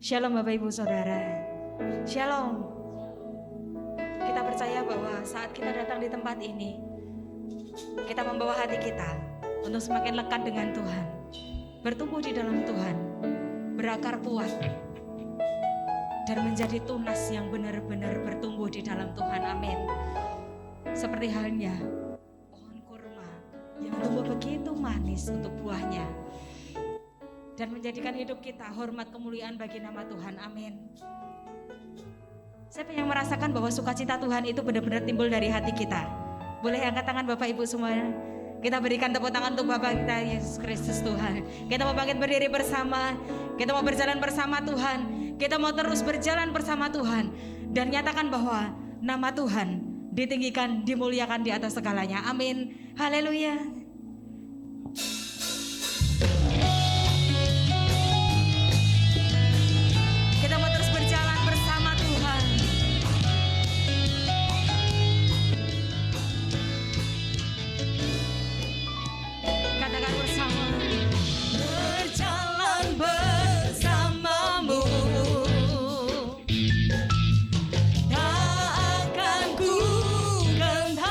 Shalom Bapak Ibu Saudara. Shalom. Kita percaya bahwa saat kita datang di tempat ini, kita membawa hati kita untuk semakin lekat dengan Tuhan, bertumbuh di dalam Tuhan, berakar kuat, dan menjadi tunas yang benar-benar bertumbuh di dalam Tuhan. Amin. Seperti halnya pohon kurma yang tumbuh begitu manis untuk buahnya, dan menjadikan hidup kita hormat kemuliaan bagi nama Tuhan. Amin. Siapa yang merasakan bahwa sukacita Tuhan itu benar-benar timbul dari hati kita? Boleh angkat tangan Bapak Ibu semuanya. Kita berikan tepuk tangan untuk Bapak kita Yesus Kristus Tuhan. Kita mau bangkit berdiri bersama. Kita mau berjalan bersama Tuhan. Kita mau terus berjalan bersama Tuhan. Dan nyatakan bahwa nama Tuhan ditinggikan, dimuliakan di atas segalanya. Amin. Haleluya. Kita mau terus berjalan bersama Tuhan. Katakan bersama. Berjalan bersamamu, tak akan ku gentar.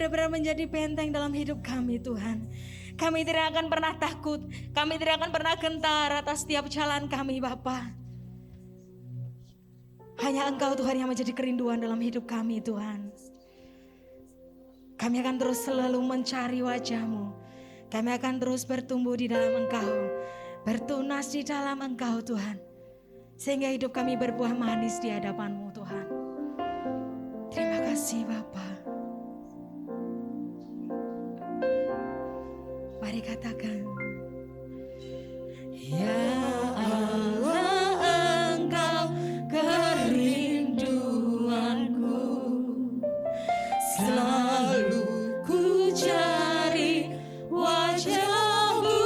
benar-benar menjadi benteng dalam hidup kami Tuhan. Kami tidak akan pernah takut, kami tidak akan pernah gentar atas setiap jalan kami Bapa. Hanya Engkau Tuhan yang menjadi kerinduan dalam hidup kami Tuhan. Kami akan terus selalu mencari wajah-Mu. Kami akan terus bertumbuh di dalam Engkau, bertunas di dalam Engkau Tuhan. Sehingga hidup kami berbuah manis di hadapan-Mu Tuhan. Terima kasih Bapa. Mari katakan, ya Allah Engkau kerinduanku, selalu ku cari wajah-Mu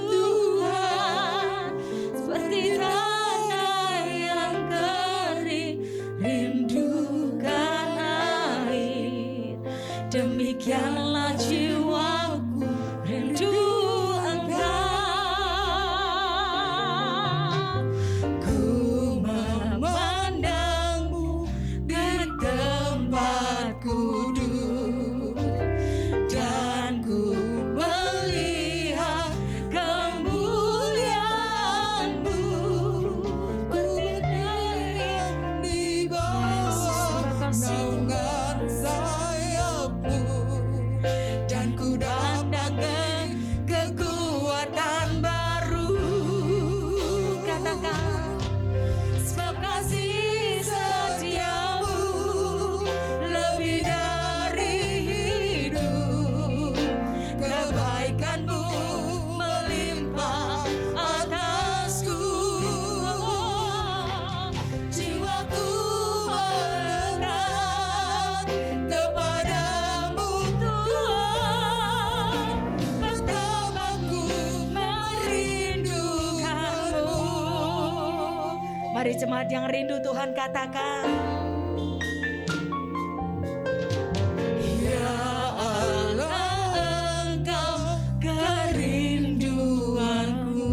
Tuhan, seperti tanah yang kering rindukan air. Demikianlah jiwaku rindu jemaat yang rindu Tuhan katakan, ya Allah Engkau kerinduanku,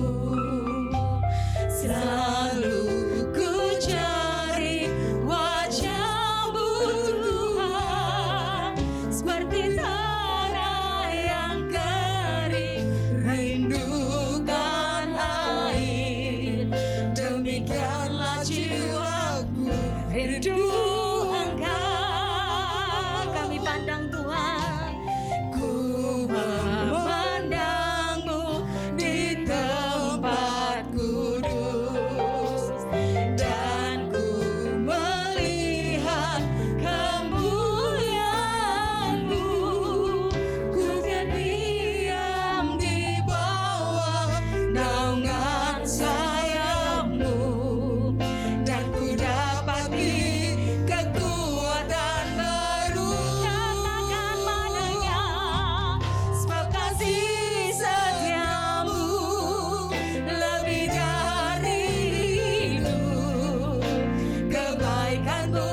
selalu ku cari wajah-Mu Tuhan, seperti tanah yang kering rindukan air. Demikianlah jiwaku rindu Engkau. Kami pandang Tuhan, ku memandang-Mu di tempat kudus, dan ku melihat kemuliaan-Mu. Ku berdiam di bawah naungan sayap-Mu, dan ku dapati kekuatan baru. Katakan padanya, sebab kasih setia-Mu lebih dari hidup. Kebaikan-Mu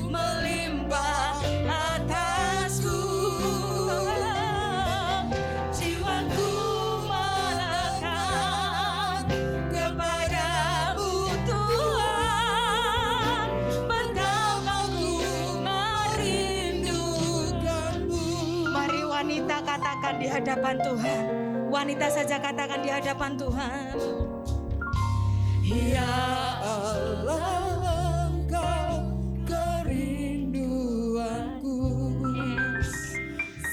melimpah atasku. Jiwaku melekat kepadamu Tuhan, betapa ku merindukan-Mu. Mari wanita katakan di hadapan Tuhan. Wanita saja katakan di hadapan Tuhan. Ya Allah Engkau kerinduanku,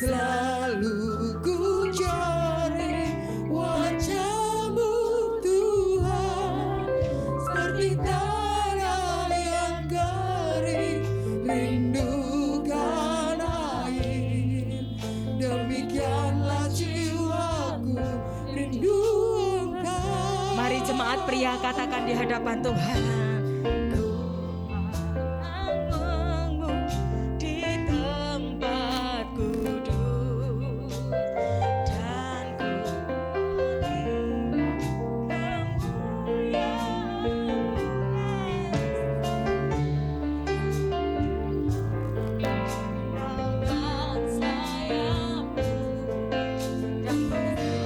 selalu ku cari wajah-Mu Tuhan, seperti tanah yang kering rindukan air. Demikianlah jiwaku rindu Engkau. Mari jemaat pria katakan di hadapan Tuhan. Ku memandang-Mu di tempat kudus, dan ku melihat kemuliaan-Mu.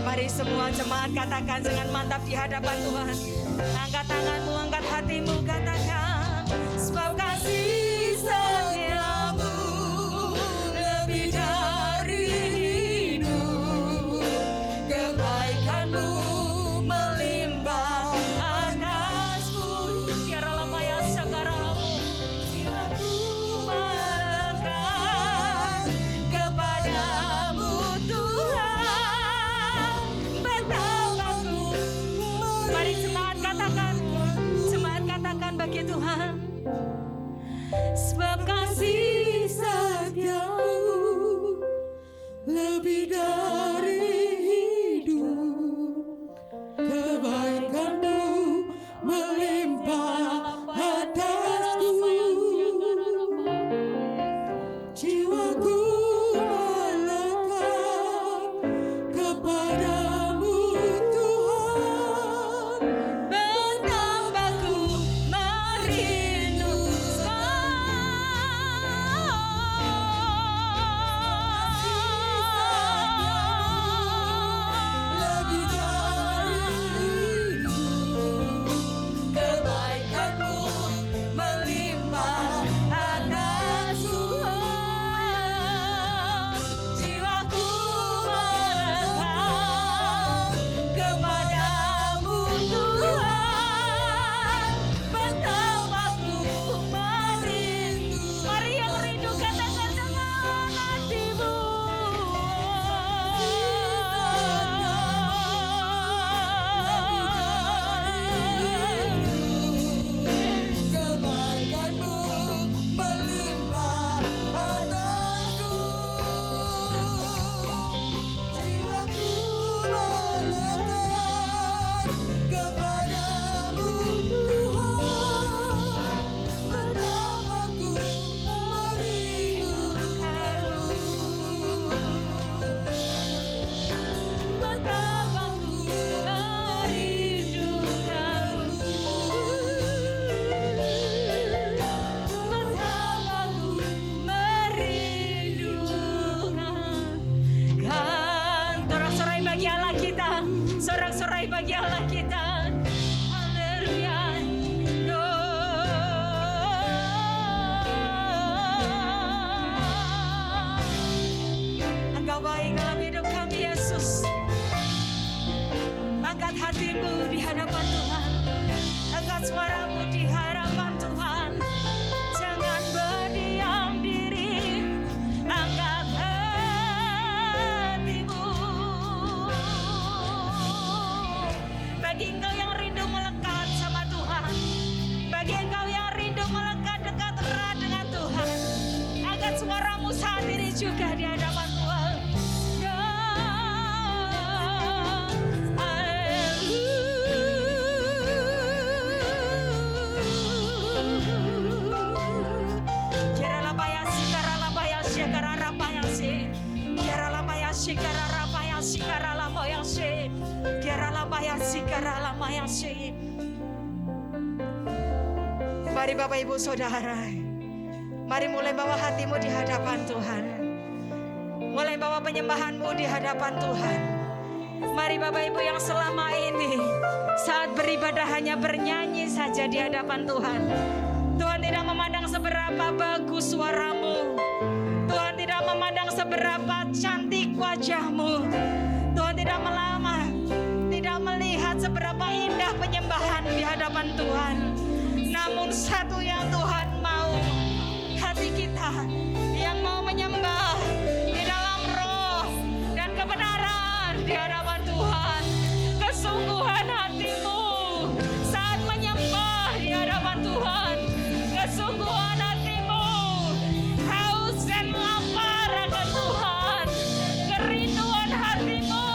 Mari semua jemaat katakan dengan mantap di hadapan Tuhan. Angkat tanganmu, angkat hatimu, katakan, sebab kasih setia-Mu lebih dari lagi Tuhan. Sebab kasih setiamu lebih dari hidup, kebaikanmu melimpah atasku, jiwaku melekat kepadamu Tuhan, betapa ku merindu lebih dari kebaikanmu melimpah atasku, jiwaku melekat kepadamu Tuhan, betapa ku merindu. Mari yang rindu katakan dengan hatimu. Kebaikanmu melimpah atasku, jiwaku melekat kepadamu Tuhan, betapa ku merindukanmu, betapa ku merindukan. Sorak-sorai bagi Allah kita, sorak-sorai bagi Allah kita. Haleluya. Engkau baik dalam hidup kami Yesus. Angkat hatimu di hadapan Tuhan, angkat suaramu di hadapan Tuhan. Jangan berdiam diri, angkat hatimu. Bagi engkau yang rindu melekat sama Tuhan, bagi engkau yang rindu melekat dekat erat dengan Tuhan, angkat suaramu saat ini juga di hadapan Tuhan. Mari Bapak Ibu Saudara, mari mulai bawa hatimu di hadapan Tuhan, mulai bawa penyembahanmu di hadapan Tuhan. Mari Bapak Ibu yang selama ini saat beribadah hanya bernyanyi saja di hadapan Tuhan. Tuhan tidak memandang seberapa bagus suaramu, Tuhan tidak memandang seberapa cantik wajahmu, Tuhan tidak melihat seberapa indah penyembahan di hadapan Tuhan. Namun satu yang Tuhan mau, hati kita yang mau menyembah di dalam roh dan kebenaran di hadapan Tuhan. Kesungguhan hatimu saat menyembah di hadapan Tuhan, kesungguhan hatimu haus dan lapar akan Tuhan, kerinduan hatimu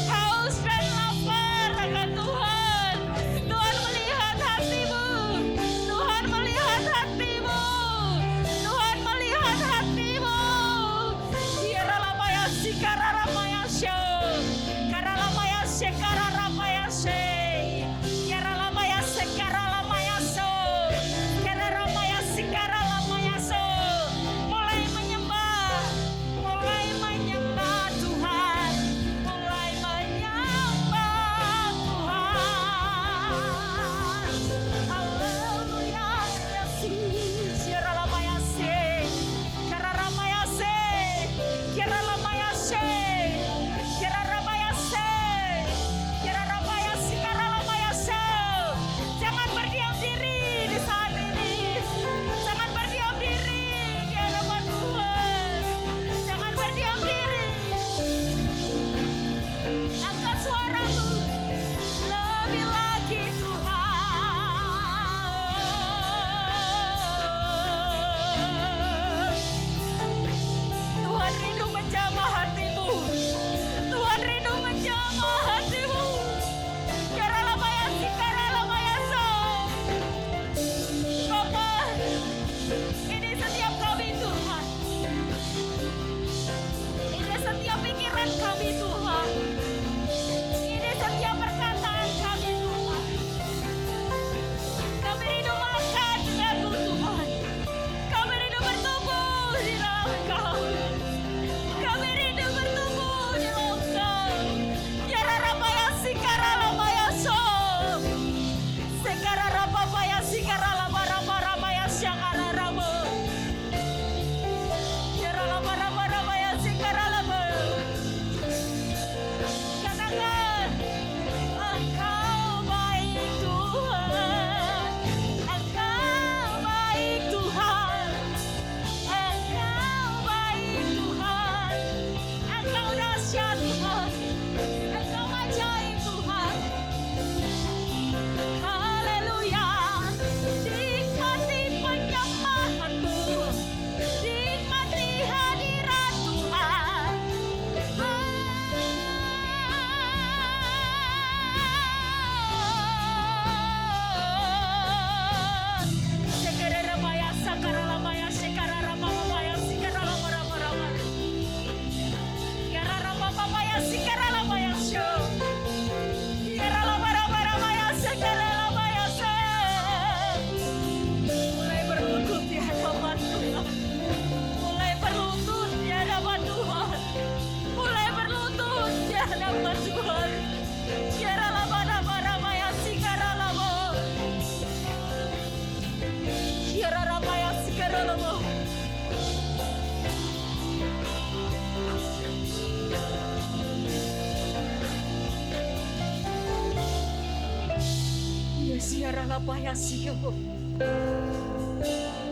haus dan lapar akan Tuhan. Tuhan melihat hatimu, Tuhan melihat hatimu, Tuhan melihat hatimu. Karalamaya sikararamaya she, karalamaya she, karararamaya she.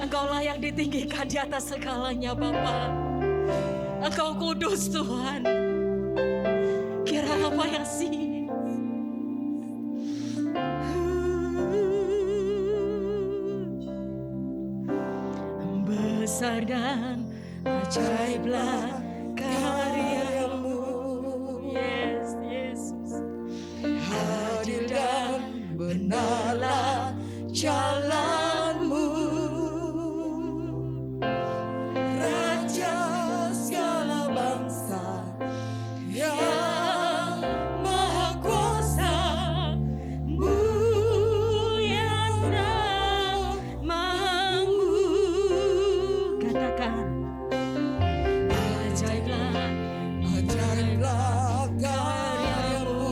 Engkau layak ditinggikan di atas segalanya Bapa. Engkau kudus Tuhan. Kira apa yang sih? Besar dan ajaiblah karyamu, yes, Yesus. Hadir dan benarlah jalanmu, Raja segala bangsa yang Maha Kuasa, mulia namamu. Katakan, ajaiblah, ajaiblah karyamu,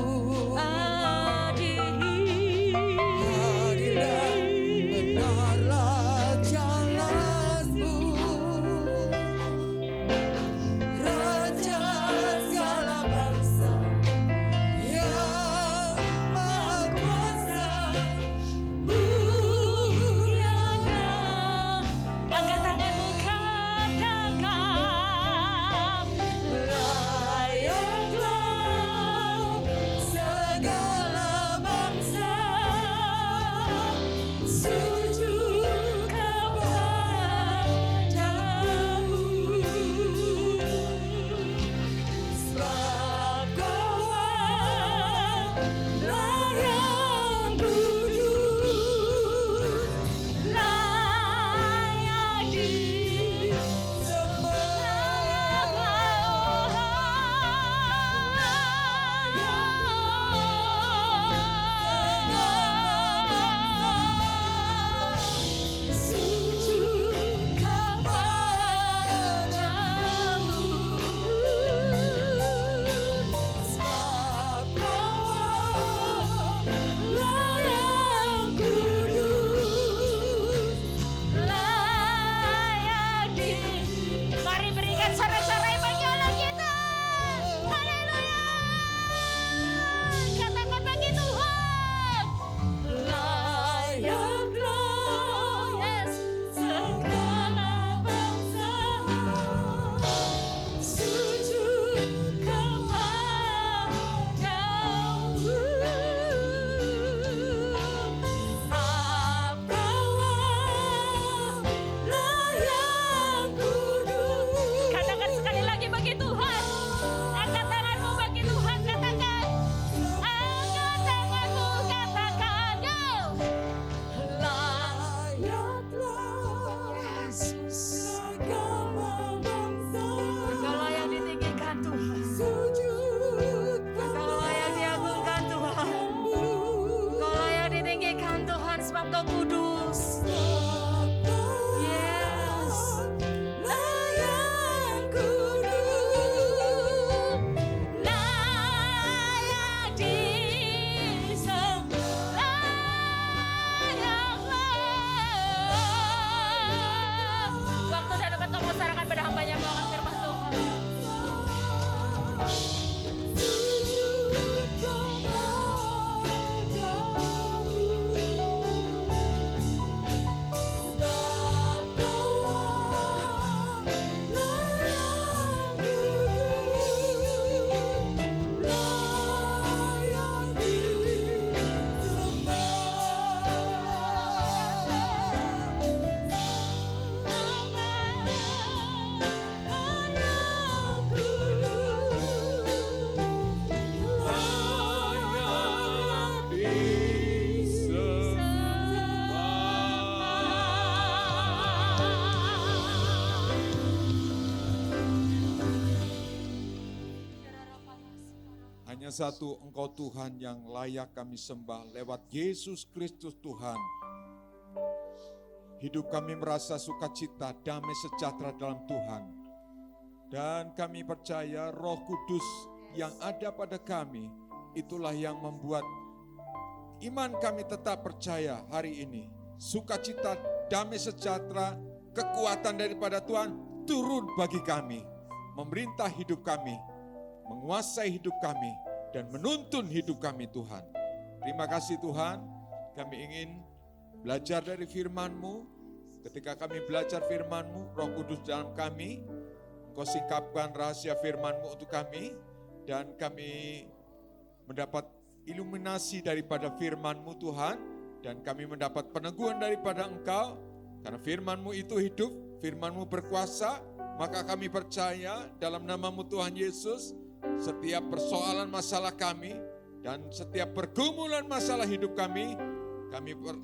Hanya satu, Engkau Tuhan yang layak kami sembah lewat Yesus Kristus Tuhan. Hidup kami merasa sukacita, damai sejahtera dalam Tuhan. Dan kami percaya Roh Kudus yang ada pada kami, itulah yang membuat iman kami tetap percaya hari ini. Sukacita, damai sejahtera, kekuatan daripada Tuhan turun bagi kami. Memerintah hidup kami, menguasai hidup kami, dan menuntun hidup kami Tuhan. Terima kasih Tuhan, Kami ingin belajar dari firman-Mu. Ketika kami belajar firman-Mu, Roh Kudus dalam kami, Engkau singkapkan rahasia firman-Mu untuk kami, dan kami mendapat iluminasi daripada firman-Mu Tuhan, dan kami mendapat peneguhan daripada Engkau, karena firman-Mu itu hidup, firman-Mu berkuasa, maka kami percaya dalam nama-Mu Tuhan Yesus, setiap persoalan masalah kami, dan setiap pergumulan masalah hidup kami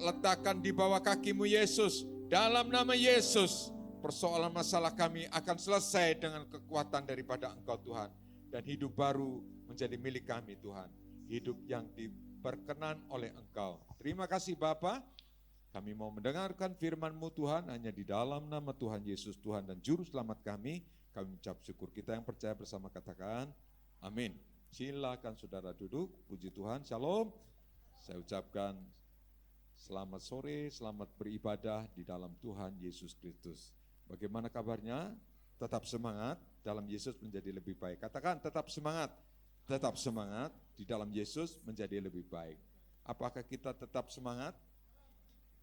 letakkan di bawah kaki-Mu Yesus. Dalam nama Yesus, persoalan masalah kami akan selesai dengan kekuatan daripada Engkau Tuhan. Dan hidup baru menjadi milik kami Tuhan. Hidup yang diperkenan oleh Engkau. Terima kasih Bapa. Kami mau mendengarkan firman-Mu Tuhan hanya di dalam nama Tuhan Yesus Tuhan dan Juru Selamat kami. Kami mengucap syukur. Kita yang percaya bersama katakan amin. Silakan saudara duduk. Puji Tuhan. Shalom. Saya ucapkan selamat sore, selamat beribadah di dalam Tuhan Yesus Kristus. Bagaimana kabarnya? Tetap semangat, dalam Yesus menjadi lebih baik. Katakan tetap semangat di dalam Yesus menjadi lebih baik. Apakah kita tetap semangat?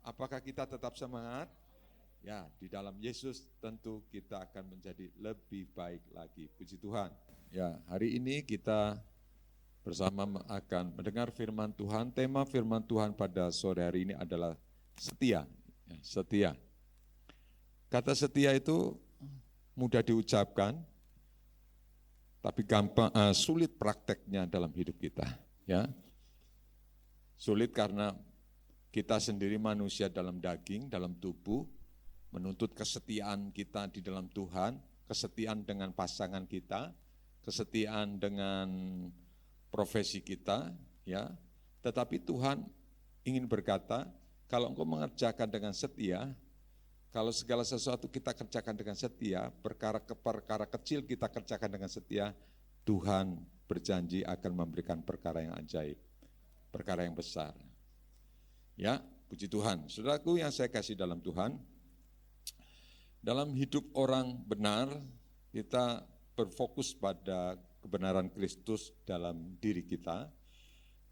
Apakah kita tetap semangat? Ya, di dalam Yesus tentu kita akan menjadi lebih baik lagi. Puji Tuhan. Ya, hari ini kita bersama akan mendengar firman Tuhan. Tema firman Tuhan pada sore hari ini adalah setia. Setia. Kata setia itu mudah diucapkan, tapi sulit prakteknya dalam hidup kita. Ya, sulit karena kita sendiri manusia dalam daging, dalam tubuh, menuntut kesetiaan kita di dalam Tuhan, kesetiaan dengan pasangan kita, kesetiaan dengan profesi kita, ya. Tetapi Tuhan ingin berkata, kalau engkau mengerjakan dengan setia, kalau segala sesuatu kita kerjakan dengan setia, perkara kecil kita kerjakan dengan setia, Tuhan berjanji akan memberikan perkara yang ajaib, perkara yang besar. Ya, puji Tuhan. Saudaraku yang saya kasih dalam Tuhan, dalam hidup orang benar, kita berfokus pada kebenaran Kristus dalam diri kita.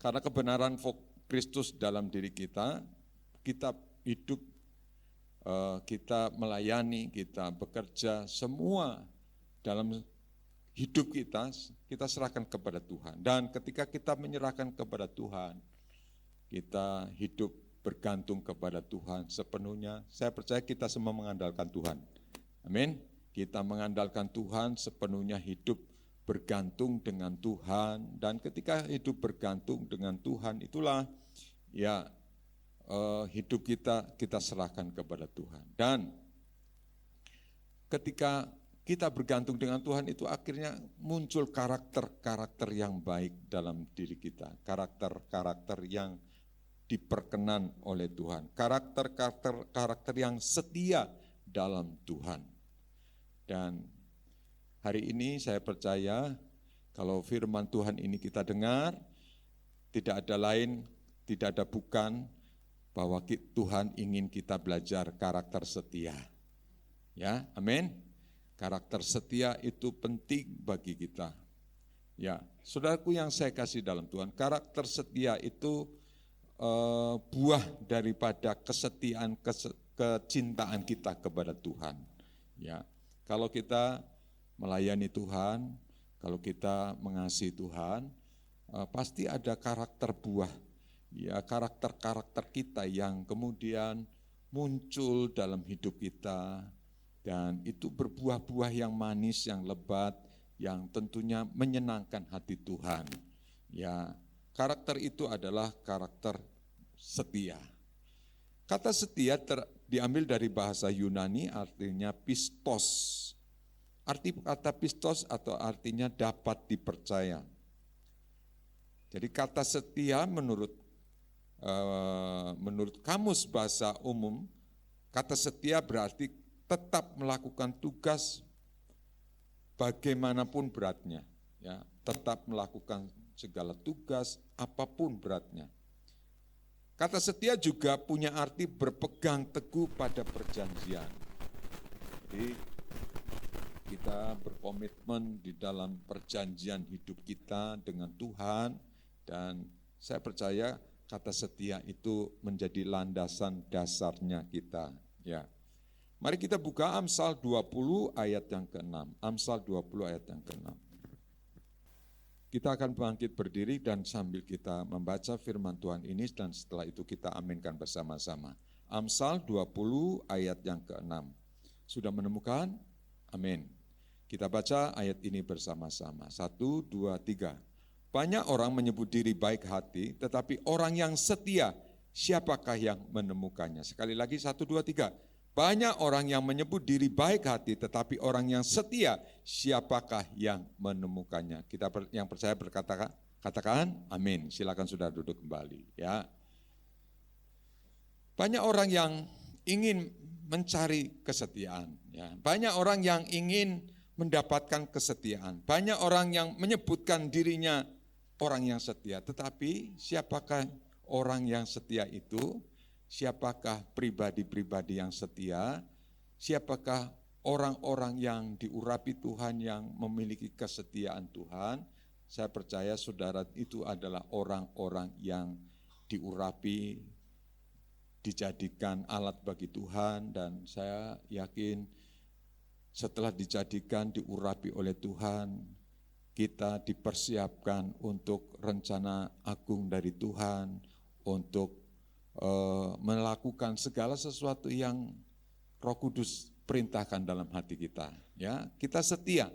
Karena kebenaran Kristus dalam diri kita, kita hidup, kita melayani, kita bekerja, semua dalam hidup kita serahkan kepada Tuhan. Dan ketika kita menyerahkan kepada Tuhan, kita hidup bergantung kepada Tuhan sepenuhnya. Saya percaya kita semua mengandalkan Tuhan. Amin. Kita mengandalkan Tuhan sepenuhnya, hidup bergantung dengan Tuhan, dan ketika hidup bergantung dengan Tuhan itulah ya hidup kita serahkan kepada Tuhan. Dan ketika kita bergantung dengan Tuhan itu akhirnya muncul karakter-karakter yang baik dalam diri kita, karakter-karakter yang diperkenan oleh Tuhan, karakter yang setia dalam Tuhan. Dan hari ini saya percaya kalau firman Tuhan ini kita dengar, tidak ada lain, tidak ada bukan, bahwa Tuhan ingin kita belajar karakter setia. Ya, amin. Karakter setia itu penting bagi kita. Ya, saudaraku yang saya kasih dalam Tuhan, karakter setia itu buah daripada kesetiaan, kecintaan kita kepada Tuhan. Ya, kalau kita melayani Tuhan, kalau kita mengasihi Tuhan, pasti ada karakter buah, ya karakter-karakter kita yang kemudian muncul dalam hidup kita, dan itu berbuah-buah yang manis, yang lebat, yang tentunya menyenangkan hati Tuhan. Ya, karakter itu adalah karakter setia. Kata setia diambil dari bahasa Yunani, artinya pistos. Arti kata pistos atau artinya dapat dipercaya. Jadi kata setia menurut kamus bahasa umum, kata setia berarti tetap melakukan tugas bagaimanapun beratnya, ya, tetap melakukan segala tugas apapun beratnya. Kata setia juga punya arti berpegang teguh pada perjanjian. Jadi kita berkomitmen di dalam perjanjian hidup kita dengan Tuhan, dan saya percaya kata setia itu menjadi landasan dasarnya kita. Ya, mari kita buka Amsal 20 ayat yang ke-6. Amsal 20 ayat yang ke-6. Kita akan bangkit berdiri dan sambil kita membaca firman Tuhan ini dan setelah itu kita aminkan bersama-sama. Amsal 20 ayat yang ke-6. Sudah menemukan? Amin. Kita baca ayat ini bersama-sama. 1, 2, 3. Banyak orang menyebut diri baik hati, tetapi orang yang setia, siapakah yang menemukannya? Sekali lagi 1, 2, 3. Banyak orang yang menyebut diri baik hati, tetapi orang yang setia, siapakah yang menemukannya? Kita yang percaya katakan amin. Silakan sudah duduk kembali. Ya. Banyak orang yang ingin mencari kesetiaan. Ya. Banyak orang yang ingin mendapatkan kesetiaan. Banyak orang yang menyebutkan dirinya orang yang setia. Tetapi siapakah orang yang setia itu? Siapakah pribadi-pribadi yang setia? Siapakah orang-orang yang diurapi Tuhan yang memiliki kesetiaan Tuhan? Saya percaya saudara itu adalah orang-orang yang diurapi, dijadikan alat bagi Tuhan, dan saya yakin setelah dijadikan, diurapi oleh Tuhan, kita dipersiapkan untuk rencana agung dari Tuhan, untuk melakukan segala sesuatu yang Roh Kudus perintahkan dalam hati kita. Ya, kita setia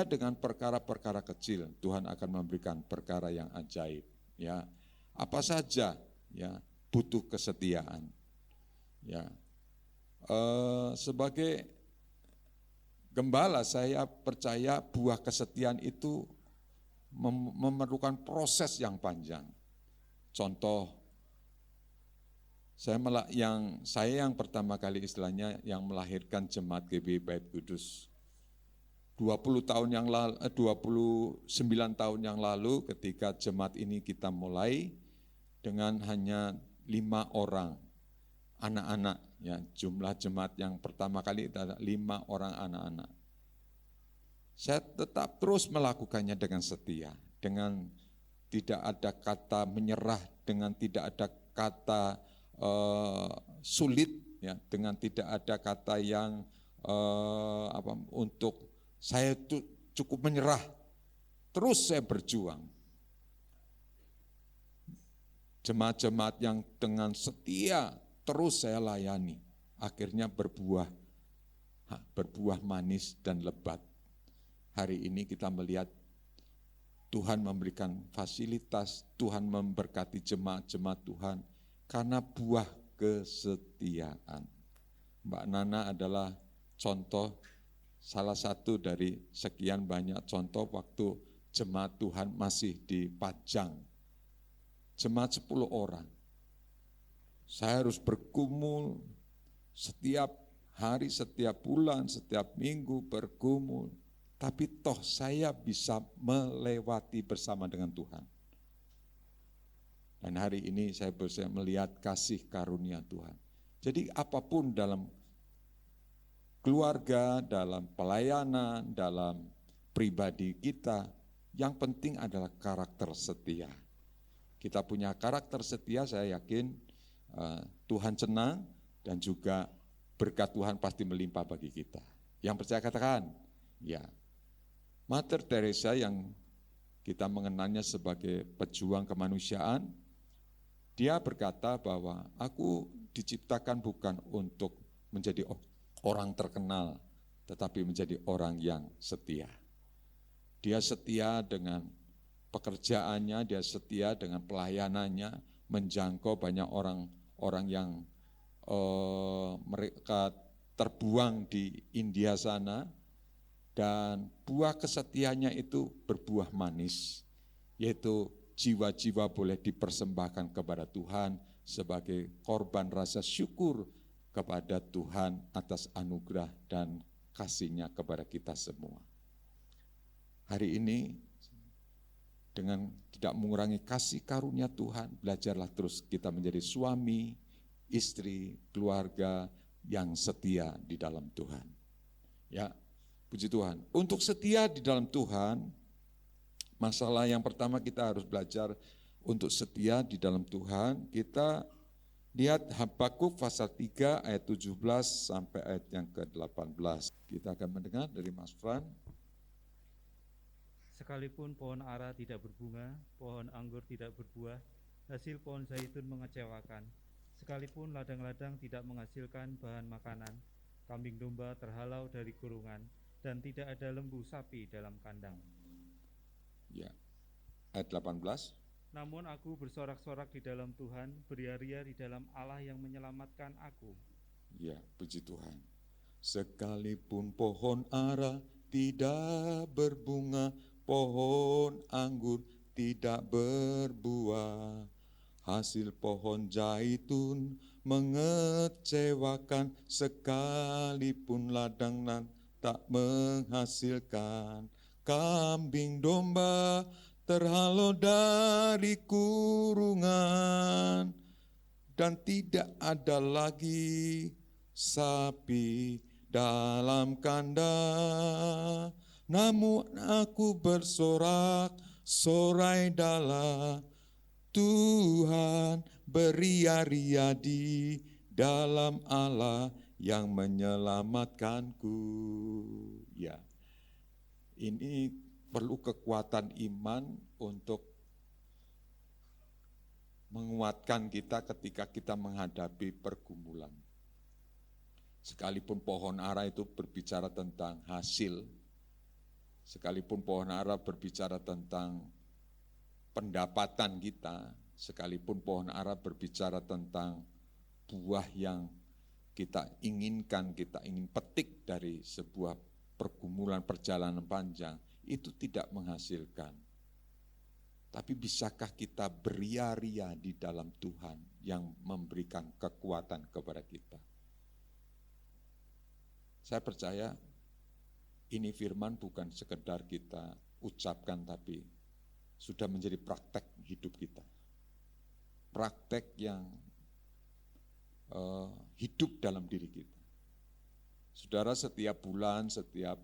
dengan perkara-perkara kecil. Tuhan akan memberikan perkara yang ajaib. Ya, apa saja ya butuh kesetiaan. Ya, sebagai gembala saya percaya buah kesetiaan itu memerlukan proses yang panjang. Contoh, saya yang pertama kali istilahnya yang melahirkan jemaat GBI Bait Kudus 29 tahun yang lalu ketika jemaat ini kita mulai dengan hanya 5 orang anak-anak, ya, jumlah jemaat yang pertama kali itu ada 5 orang anak-anak. Saya tetap terus melakukannya dengan setia, dengan tidak ada kata menyerah, dengan tidak ada kata sulit, ya, dengan tidak ada kata yang untuk saya itu cukup menyerah. Terus saya berjuang. Jemaat-jemaat yang dengan setia terus saya layani, akhirnya berbuah manis dan lebat. Hari ini kita melihat Tuhan memberikan fasilitas, Tuhan memberkati jemaat-jemaat Tuhan, karena buah kesetiaan. Mbak Nana adalah contoh, salah satu dari sekian banyak contoh waktu jemaat Tuhan masih di Pajang. Jemaat 10 orang. Saya harus bergumul setiap hari, setiap bulan, setiap minggu bergumul. Tapi toh saya bisa melewati bersama dengan Tuhan. Dan hari ini saya bisa melihat kasih karunia Tuhan. Jadi apapun dalam keluarga, dalam pelayanan, dalam pribadi kita, yang penting adalah karakter setia. Kita punya karakter setia, saya yakin Tuhan senang dan juga berkat Tuhan pasti melimpah bagi kita. Yang percaya katakan, ya. Mother Teresa yang kita mengenalnya sebagai pejuang kemanusiaan, dia berkata bahwa aku diciptakan bukan untuk menjadi orang terkenal, tetapi menjadi orang yang setia. Dia setia dengan pekerjaannya, dia setia dengan pelayanannya, menjangkau banyak orang yang mereka terbuang di India sana, dan buah kesetiaannya itu berbuah manis, yaitu jiwa-jiwa boleh dipersembahkan kepada Tuhan sebagai korban rasa syukur kepada Tuhan atas anugerah dan kasih-Nya kepada kita semua. Hari ini dengan tidak mengurangi kasih karunia Tuhan, belajarlah terus kita menjadi suami, istri, keluarga yang setia di dalam Tuhan. Ya, puji Tuhan. Untuk setia di dalam Tuhan, masalah yang pertama kita harus belajar untuk setia di dalam Tuhan. Kita lihat Habakuk pasal 3 ayat 17 sampai ayat yang ke-18. Kita akan mendengar dari Mas Fran. Sekalipun pohon ara tidak berbunga, pohon anggur tidak berbuah, hasil pohon zaitun mengecewakan. Sekalipun ladang-ladang tidak menghasilkan bahan makanan, kambing domba terhalau dari kurungan, dan tidak ada lembu sapi dalam kandang. Ya. Ayat 18. Namun aku bersorak-sorak di dalam Tuhan, beria-ria di dalam Allah yang menyelamatkan aku. Ya, puji Tuhan. Sekalipun pohon ara tidak berbunga, pohon anggur tidak berbuah, hasil pohon zaitun mengecewakan, sekalipun ladang tak menghasilkan, kambing domba terhalau dari kurungan, dan tidak ada lagi sapi dalam kandang. Namun aku bersorak-sorai dalam Tuhan, beria-ria di dalam Allah yang menyelamatkanku. Ya, ini perlu kekuatan iman untuk menguatkan kita ketika kita menghadapi pergumulan. Sekalipun pohon ara itu berbicara tentang hasil, sekalipun pohon ara berbicara tentang pendapatan kita, sekalipun pohon ara berbicara tentang buah yang kita inginkan, kita ingin petik dari sebuah pergumulan perjalanan panjang, itu tidak menghasilkan. Tapi bisakah kita beria-ria di dalam Tuhan yang memberikan kekuatan kepada kita? Saya percaya ini firman bukan sekedar kita ucapkan, tapi sudah menjadi praktek hidup kita. Praktek yang hidup dalam diri kita. Saudara, setiap bulan, setiap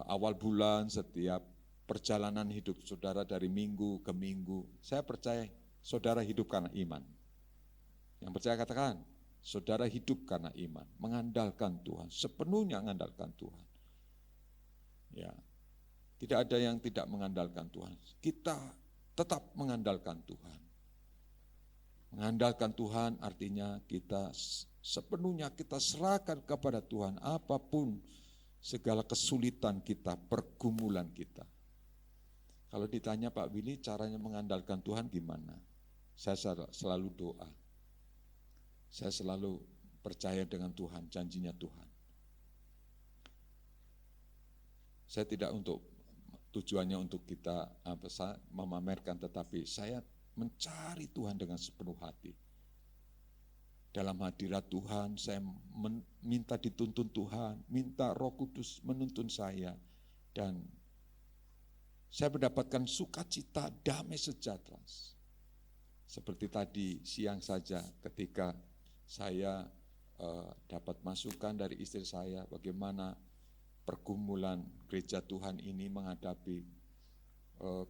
awal bulan, setiap perjalanan hidup saudara dari minggu ke minggu, saya percaya saudara hidup karena iman. Yang percaya katakan, saudara hidup karena iman, mengandalkan Tuhan, sepenuhnya mengandalkan Tuhan. Ya, tidak ada yang tidak mengandalkan Tuhan. Kita tetap mengandalkan Tuhan. Mengandalkan Tuhan artinya kita sepenuhnya kita serahkan kepada Tuhan apapun segala kesulitan kita, pergumulan kita. Kalau ditanya Pak Willy caranya mengandalkan Tuhan gimana? Saya selalu doa. Saya selalu percaya dengan Tuhan, janjinya Tuhan. Saya tidak tujuannya untuk kita memamerkan, tetapi saya mencari Tuhan dengan sepenuh hati. Dalam hadirat Tuhan, saya minta dituntun Tuhan, minta Roh Kudus menuntun saya, dan saya mendapatkan sukacita, damai sejahtera. Seperti tadi siang saja ketika saya dapat masukan dari istri saya bagaimana pergumulan gereja Tuhan ini menghadapi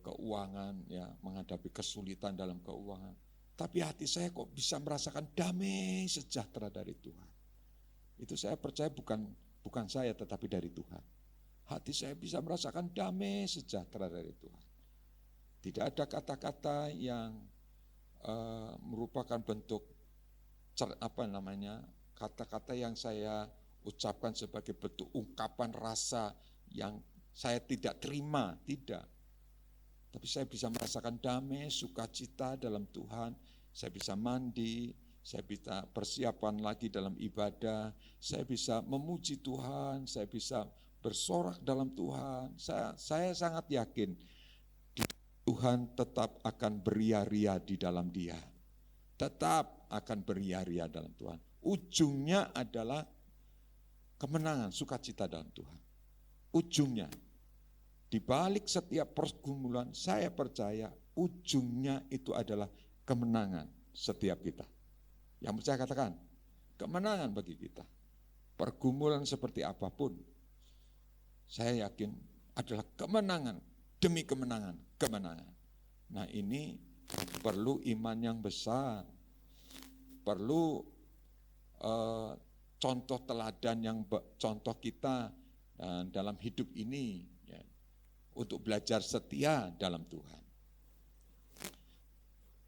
keuangan, ya, menghadapi kesulitan dalam keuangan. Tapi hati saya kok bisa merasakan damai sejahtera dari Tuhan. Itu saya percaya bukan saya tetapi dari Tuhan. Hati saya bisa merasakan damai sejahtera dari Tuhan. Tidak ada kata-kata yang merupakan bentuk kata-kata yang saya ucapkan sebagai bentuk ungkapan rasa yang saya tidak terima, tidak. Tapi saya bisa merasakan damai, sukacita dalam Tuhan. Saya bisa mandi, saya bisa persiapan lagi dalam ibadah, saya bisa memuji Tuhan, saya bisa bersorak dalam Tuhan. Saya sangat yakin Tuhan tetap akan beria-ria di dalam Dia. Tetap akan beria-ria dalam Tuhan. Ujungnya adalah kemenangan, sukacita dalam Tuhan. Ujungnya. Di balik setiap pergumulan, saya percaya ujungnya itu adalah kemenangan setiap kita. Yang percaya katakan, kemenangan bagi kita. Pergumulan seperti apapun, saya yakin adalah kemenangan demi kemenangan, kemenangan. Nah ini perlu iman yang besar, perlu contoh teladan yang contoh kita dalam hidup ini, ya, untuk belajar setia dalam Tuhan.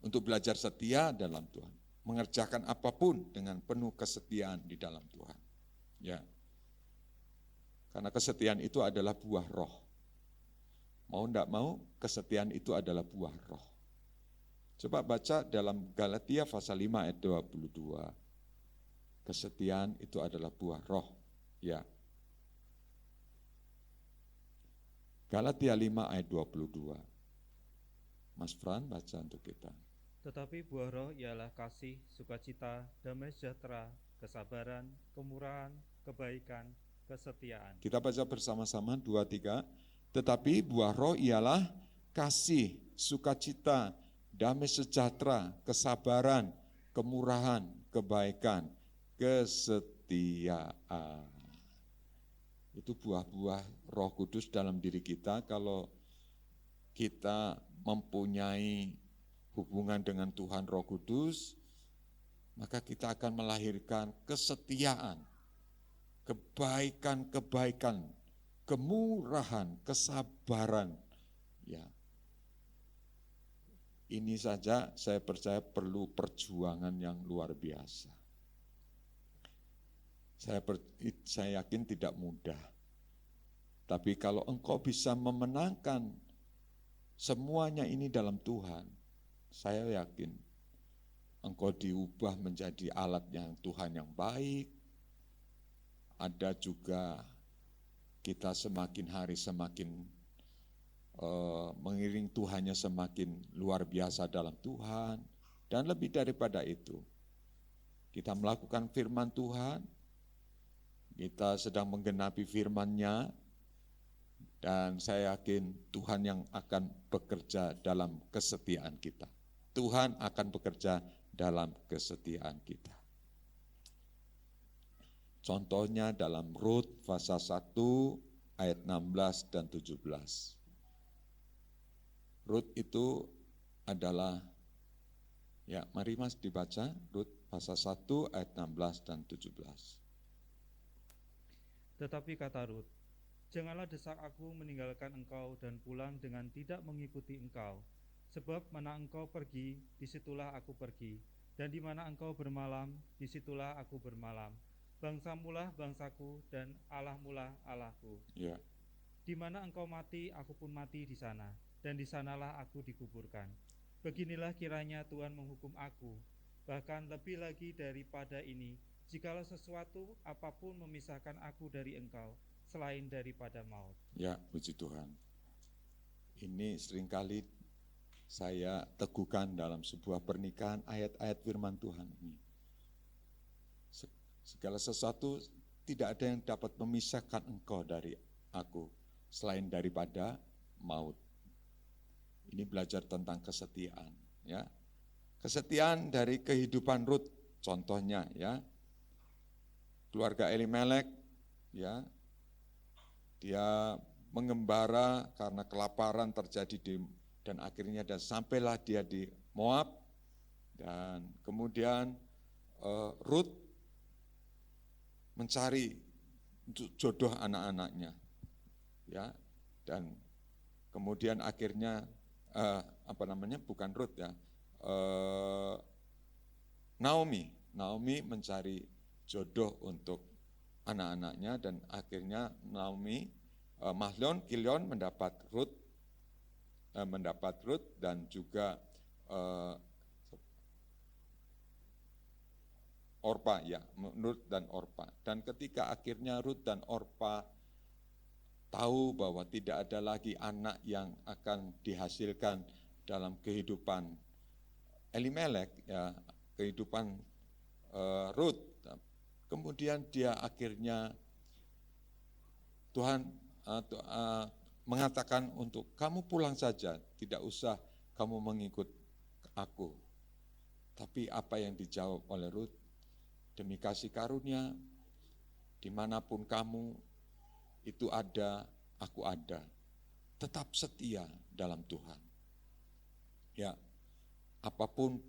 Untuk belajar setia dalam Tuhan, mengerjakan apapun dengan penuh kesetiaan di dalam Tuhan. Ya. Karena kesetiaan itu adalah buah roh. Mau enggak mau, kesetiaan itu adalah buah roh. Coba baca dalam Galatia pasal 5 ayat 22. Kesetiaan itu adalah buah roh. Ya. Galatia 5 ayat 22. Mas Fran baca untuk kita. Tetapi buah roh ialah kasih, sukacita, damai sejahtera, kesabaran, kemurahan, kebaikan, kesetiaan. Kita baca bersama-sama 2, 3. Tetapi buah roh ialah kasih, sukacita, damai sejahtera, kesabaran, kemurahan, kebaikan, kesetiaan. Itu buah-buah Roh Kudus dalam diri kita. Kalau kita mempunyai hubungan dengan Tuhan Roh Kudus, maka kita akan melahirkan kesetiaan, kebaikan-kebaikan, kemurahan, kesabaran. Ya. Ini saja saya percaya perlu perjuangan yang luar biasa. Saya yakin tidak mudah. Tapi kalau engkau bisa memenangkan semuanya ini dalam Tuhan, saya yakin engkau diubah menjadi alat yang Tuhan yang baik. Ada juga kita semakin hari semakin mengiring Tuhannya semakin luar biasa dalam Tuhan. Dan lebih daripada itu, kita melakukan firman Tuhan, kita sedang menggenapi firman-Nya, dan saya yakin Tuhan yang akan bekerja dalam kesetiaan kita. Tuhan akan bekerja dalam kesetiaan kita. Contohnya dalam Rut pasal 1 ayat 16 dan 17. Rut itu adalah, ya mari Mas dibaca, Rut pasal 1 ayat 16 dan 17. Tetapi kata Rut, janganlah desak aku meninggalkan engkau dan pulang dengan tidak mengikuti engkau. Sebab mana engkau pergi, disitulah aku pergi. Dan di mana engkau bermalam, disitulah aku bermalam. Bangsamulah bangsaku dan Allahmulah Allahku. Ya. Di mana engkau mati, aku pun mati di sana. Dan di sanalah aku dikuburkan. Beginilah kiranya Tuhan menghukum aku. Bahkan lebih lagi daripada ini, jikalau sesuatu apapun memisahkan aku dari engkau, selain daripada maut. Ya, puji Tuhan. Ini seringkali saya teguhkan dalam sebuah pernikahan ayat-ayat firman Tuhan ini. Segala sesuatu tidak ada yang dapat memisahkan engkau dari aku, selain daripada maut. Ini belajar tentang kesetiaan, ya. Kesetiaan dari kehidupan Rut, contohnya, ya. Keluarga Elimelek, ya. Dia mengembara karena kelaparan terjadi dan akhirnya sampailah dia di Moab, dan kemudian Rut mencari jodoh anak-anaknya, ya, dan kemudian akhirnya bukan Rut, ya, Naomi mencari jodoh untuk anak-anaknya, dan akhirnya Naomi, Mahlon, Kilion mendapat Rut dan juga Orpa, ya, Rut dan Orpa. Dan ketika akhirnya Rut dan Orpa tahu bahwa tidak ada lagi anak yang akan dihasilkan dalam kehidupan Elimelek, ya, kehidupan Rut, kemudian dia akhirnya Tuhan mengatakan untuk kamu pulang saja, tidak usah kamu mengikut aku. Tapi apa yang dijawab oleh Rut? Demi kasih karunia, dimanapun kamu itu ada, aku ada. Tetap setia dalam Tuhan. Ya, apapun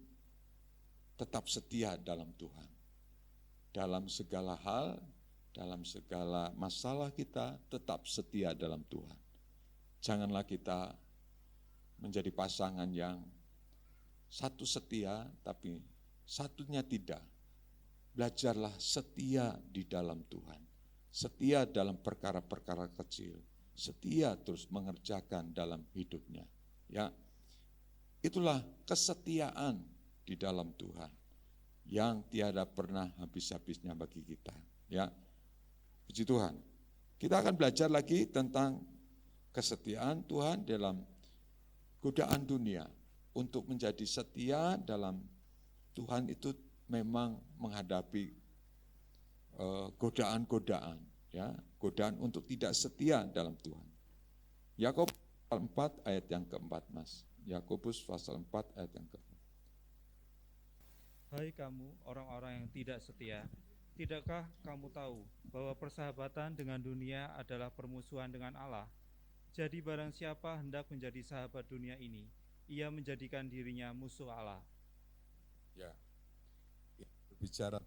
tetap setia dalam Tuhan. Dalam segala hal, dalam segala masalah kita tetap setia dalam Tuhan. Janganlah kita menjadi pasangan yang satu setia tapi satunya tidak. Belajarlah setia di dalam Tuhan. Setia dalam perkara-perkara kecil. Setia terus mengerjakan dalam hidupnya. Ya, itulah kesetiaan di dalam Tuhan yang tiada pernah habis-habisnya bagi kita. Ya, puji Tuhan. Kita akan belajar lagi tentang kesetiaan Tuhan dalam godaan dunia. Untuk menjadi setia dalam Tuhan itu memang menghadapi godaan-godaan, ya, godaan untuk tidak setia dalam Tuhan. Yakobus pasal 4 ayat yang keempat, Mas. Yakobus pasal 4 ayat yang keempat. Hai kamu orang-orang yang tidak setia, tidakkah kamu tahu bahwa persahabatan dengan dunia adalah permusuhan dengan Allah? Jadi barang siapa hendak menjadi sahabat dunia ini, ia menjadikan dirinya musuh Allah. Ya, berbicara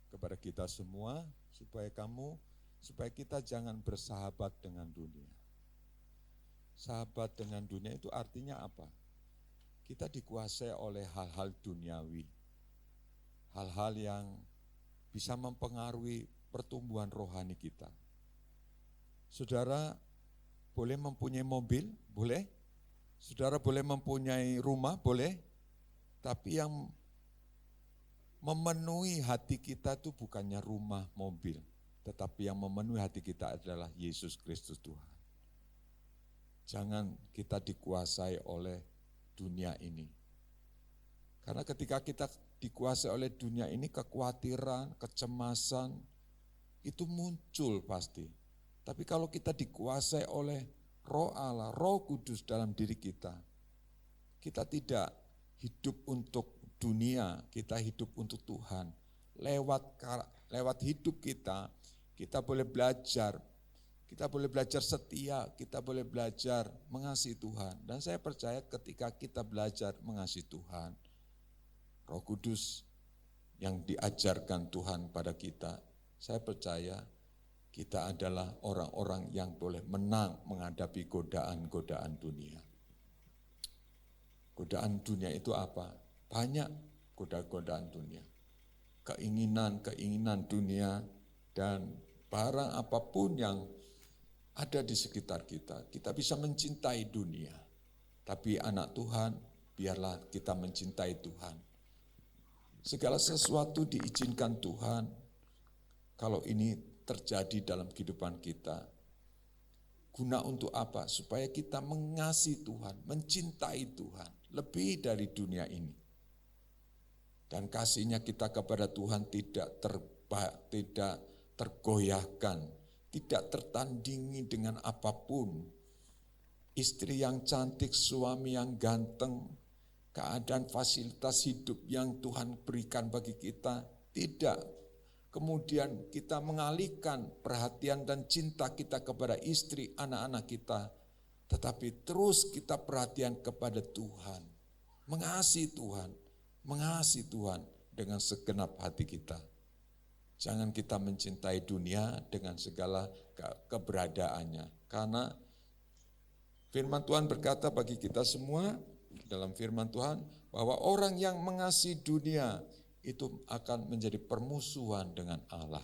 kepada kita semua supaya kita jangan bersahabat dengan dunia. Sahabat dengan dunia itu artinya apa? Kita dikuasai oleh hal-hal duniawi, hal-hal yang bisa mempengaruhi pertumbuhan rohani kita. Saudara boleh mempunyai mobil, boleh. Saudara boleh mempunyai rumah, boleh. Tapi yang memenuhi hati kita itu bukannya rumah, mobil, tetapi yang memenuhi hati kita adalah Yesus Kristus Tuhan. Jangan kita dikuasai oleh dunia ini. Karena ketika kita dikuasai oleh dunia ini, kekhawatiran, kecemasan, itu muncul pasti. Tapi kalau kita dikuasai oleh Roh Allah, Roh Kudus dalam diri kita tidak hidup untuk dunia, kita hidup untuk Tuhan. Lewat hidup kita boleh belajar. Kita boleh belajar setia, kita boleh belajar mengasihi Tuhan. Dan saya percaya ketika kita belajar mengasihi Tuhan, Roh Kudus yang diajarkan Tuhan pada kita, saya percaya kita adalah orang-orang yang boleh menang menghadapi godaan-godaan dunia. Godaan dunia itu apa? Banyak godaan dunia. Keinginan dunia dan barang apapun yang ada di sekitar kita. Kita bisa mencintai dunia. Tapi anak Tuhan, biarlah kita mencintai Tuhan. Segala sesuatu diizinkan Tuhan. Kalau ini terjadi dalam kehidupan kita. Guna untuk apa? Supaya kita mengasihi Tuhan, mencintai Tuhan. Lebih dari dunia ini. Dan kasihnya kita kepada Tuhan tidak tergoyahkan, tidak tertandingi dengan apapun. Istri yang cantik, suami yang ganteng, keadaan fasilitas hidup yang Tuhan berikan bagi kita, tidak. Kemudian kita mengalihkan perhatian dan cinta kita kepada istri, anak-anak kita, tetapi terus kita perhatian kepada Tuhan, mengasihi Tuhan dengan segenap hati kita. Jangan kita mencintai dunia dengan segala keberadaannya. Karena firman Tuhan berkata bagi kita semua dalam firman Tuhan bahwa orang yang mengasihi dunia itu akan menjadi permusuhan dengan Allah.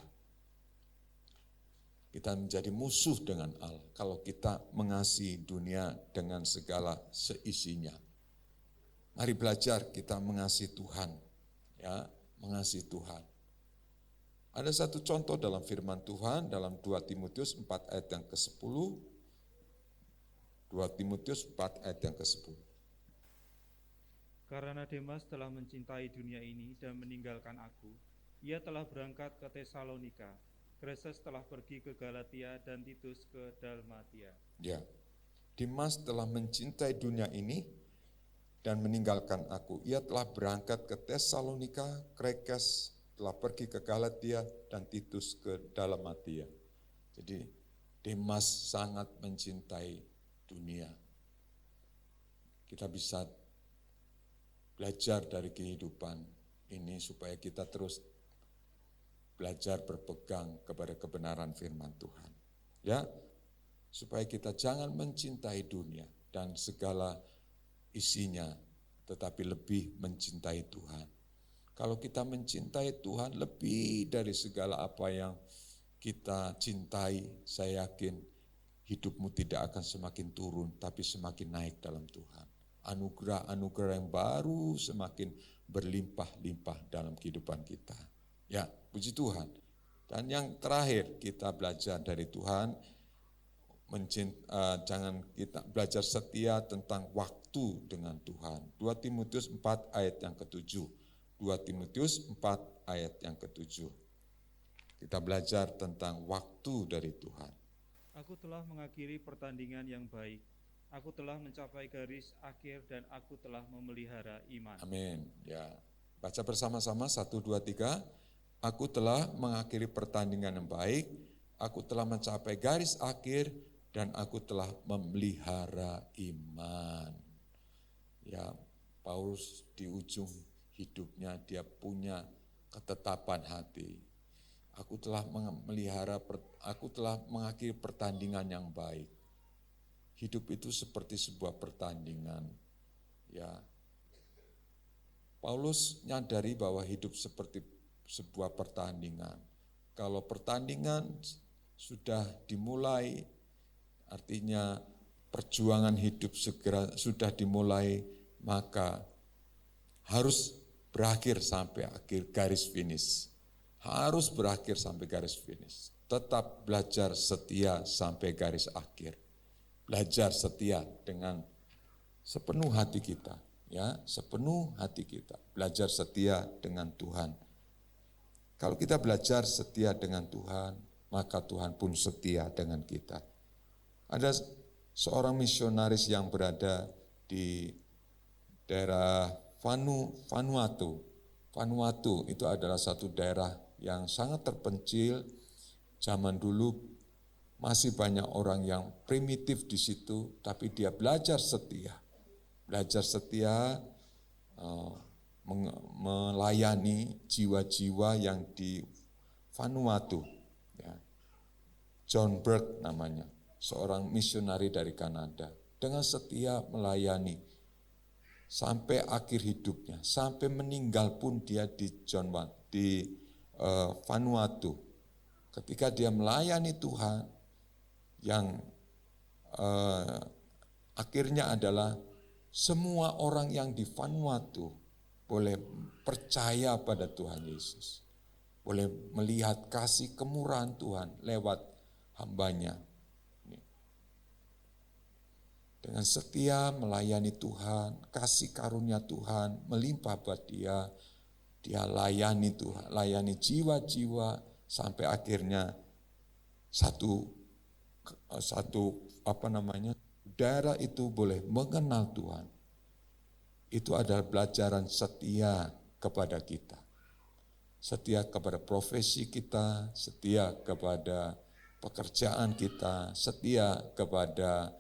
Kita menjadi musuh dengan Allah kalau kita mengasihi dunia dengan segala seisinya. Mari belajar kita mengasihi Tuhan, ya, mengasihi Tuhan. Ada satu contoh dalam firman Tuhan dalam 2 Timotius 4 ayat yang ke-10. 2 Timotius 4 ayat yang ke-10. Karena Demas telah mencintai dunia ini dan meninggalkan aku, ia telah berangkat ke Tesalonika. Kresens telah pergi ke Galatia dan Titus ke Dalmatia. Ya, Demas telah mencintai dunia ini dan meninggalkan aku. Ia telah berangkat ke Tesalonika, Kresens telah pergi ke Galatia, dan Titus ke Dalmatia. Jadi Demas sangat mencintai dunia. Kita bisa belajar dari kehidupan ini supaya kita terus belajar berpegang kepada kebenaran firman Tuhan. Ya, supaya kita jangan mencintai dunia dan segala isinya, tetapi lebih mencintai Tuhan. Kalau kita mencintai Tuhan lebih dari segala apa yang kita cintai, saya yakin hidupmu tidak akan semakin turun, tapi semakin naik dalam Tuhan. Anugerah-anugerah yang baru semakin berlimpah-limpah dalam kehidupan kita. Ya, puji Tuhan. Dan yang terakhir kita belajar dari Tuhan, jangan kita belajar setia tentang waktu dengan Tuhan. 2 Timotius 4 ayat yang ke-7. 2 Timotius 4 ayat yang ke-7. Kita belajar tentang waktu dari Tuhan. Aku telah mengakhiri pertandingan yang baik. Aku telah mencapai garis akhir dan aku telah memelihara iman. Amin. Ya. Baca bersama-sama 1, 2, 3. Aku telah mengakhiri pertandingan yang baik, aku telah mencapai garis akhir, dan aku telah memelihara iman. Ya, Paulus di ujung hidupnya dia punya ketetapan hati. Aku telah mengakhiri pertandingan yang baik. Hidup itu seperti sebuah pertandingan. Ya, Paulus nyadari bahwa hidup seperti sebuah pertandingan. Kalau pertandingan sudah dimulai, artinya perjuangan hidup sudah dimulai, maka harus berakhir sampai akhir garis finish. Harus berakhir sampai garis finish. Tetap belajar setia sampai garis akhir. Belajar setia dengan sepenuh hati kita, ya, sepenuh hati kita. Belajar setia dengan Tuhan. Kalau kita belajar setia dengan Tuhan, maka Tuhan pun setia dengan kita. Ada seorang misionaris yang berada di daerah Vanuatu. Vanuatu itu adalah satu daerah yang sangat terpencil. Zaman dulu masih banyak orang yang primitif di situ, tapi dia belajar setia. Belajar setia, melayani jiwa-jiwa yang di Vanuatu. Ya. John Burke namanya, seorang misionari dari Kanada. Dengan setia melayani sampai akhir hidupnya, sampai meninggal pun dia di Vanuatu. Ketika dia melayani Tuhan, yang akhirnya adalah semua orang yang di Vanuatu boleh percaya pada Tuhan Yesus. Boleh melihat kasih kemurahan Tuhan lewat hambanya. Dengan setia melayani Tuhan, kasih karunia Tuhan melimpah buat dia. Dia layani Tuhan, layani jiwa-jiwa sampai akhirnya daerah itu boleh mengenal Tuhan. Itu adalah pelajaran setia kepada kita. Setia kepada profesi kita, setia kepada pekerjaan kita, setia kepada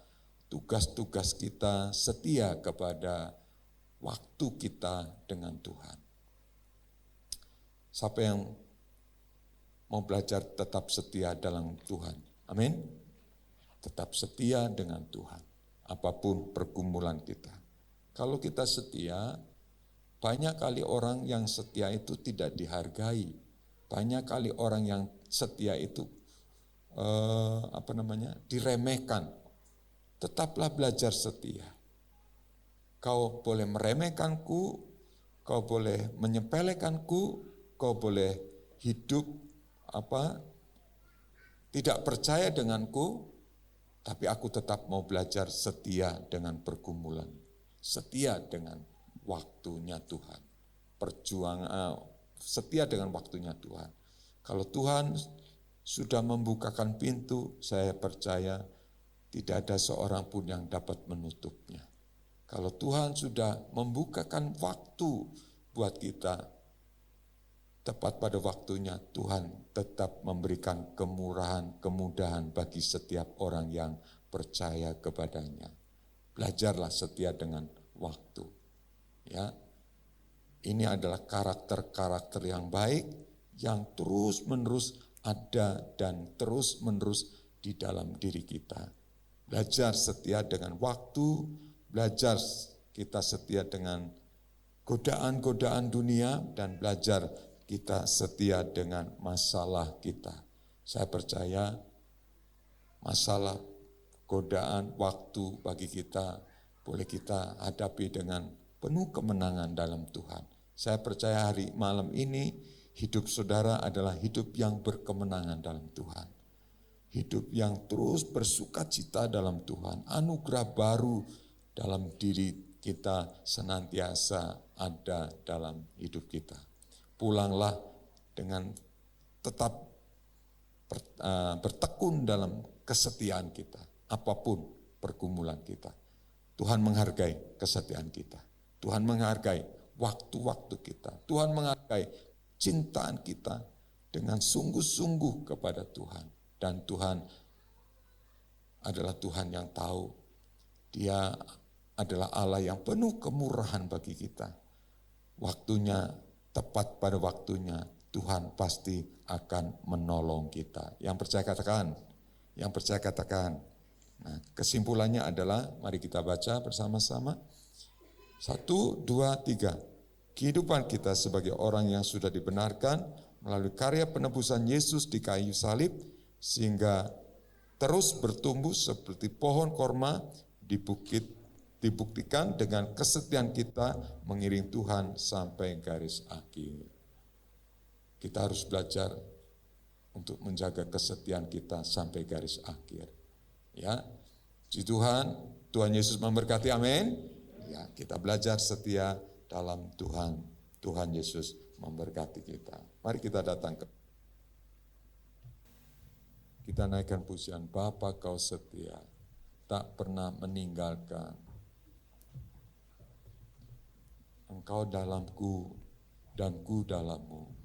tugas-tugas kita, setia kepada waktu kita dengan Tuhan. Siapa yang mau belajar tetap setia dalam Tuhan? Amin. Tetap setia dengan Tuhan, apapun pergumulan kita. Kalau kita setia, banyak kali orang yang setia itu tidak dihargai. Banyak kali orang yang setia itu diremehkan. Tetaplah belajar setia. Kau boleh meremehkanku, kau boleh menyepelekanku, kau boleh hidup tidak percaya denganku, tapi aku tetap mau belajar setia dengan pergumulan. Setia dengan waktunya Tuhan. Setia dengan waktunya Tuhan. Kalau Tuhan sudah membukakan pintu, saya percaya tidak ada seorang pun yang dapat menutupnya. Kalau Tuhan sudah membukakan waktu buat kita, tepat pada waktunya Tuhan tetap memberikan kemurahan, kemudahan bagi setiap orang yang percaya kepadanya. Belajarlah setia dengan waktu. Ya, Ini adalah karakter-karakter yang baik yang terus-menerus ada dan terus-menerus di dalam diri kita. Belajar setia dengan waktu, belajar kita setia dengan godaan-godaan dunia, dan belajar kita setia dengan masalah kita. Saya percaya masalah, godaan, waktu bagi kita boleh kita hadapi dengan penuh kemenangan dalam Tuhan. Saya percaya hari malam ini hidup saudara adalah hidup yang berkemenangan dalam Tuhan. Hidup yang terus bersukacita dalam Tuhan. Anugerah baru dalam diri kita senantiasa ada dalam hidup kita. Pulanglah dengan tetap bertekun dalam kesetiaan kita. Apapun pergumulan kita. Tuhan menghargai kesetiaan kita. Tuhan menghargai waktu-waktu kita. Tuhan menghargai cintaan kita dengan sungguh-sungguh kepada Tuhan. Dan Tuhan adalah Tuhan yang tahu. Dia adalah Allah yang penuh kemurahan bagi kita. Waktunya, tepat pada waktunya, Tuhan pasti akan menolong kita. Yang percaya katakan, yang percaya katakan. Nah, kesimpulannya adalah, mari kita baca bersama-sama. 1, 2, 3. Kehidupan kita sebagai orang yang sudah dibenarkan melalui karya penebusan Yesus di kayu salib, sehingga terus bertumbuh seperti pohon korma di bukit, dibuktikan dengan kesetiaan kita mengiring Tuhan sampai garis akhir. Kita harus belajar untuk menjaga kesetiaan kita sampai garis akhir. Ya, puji Tuhan, Tuhan Yesus memberkati, amin. Ya, kita belajar setia dalam Tuhan. Tuhan Yesus memberkati kita. Mari kita datang kita naikkan pujian, Bapa Kau setia, tak pernah meninggalkan. Engkau dalamku dan ku dalammu.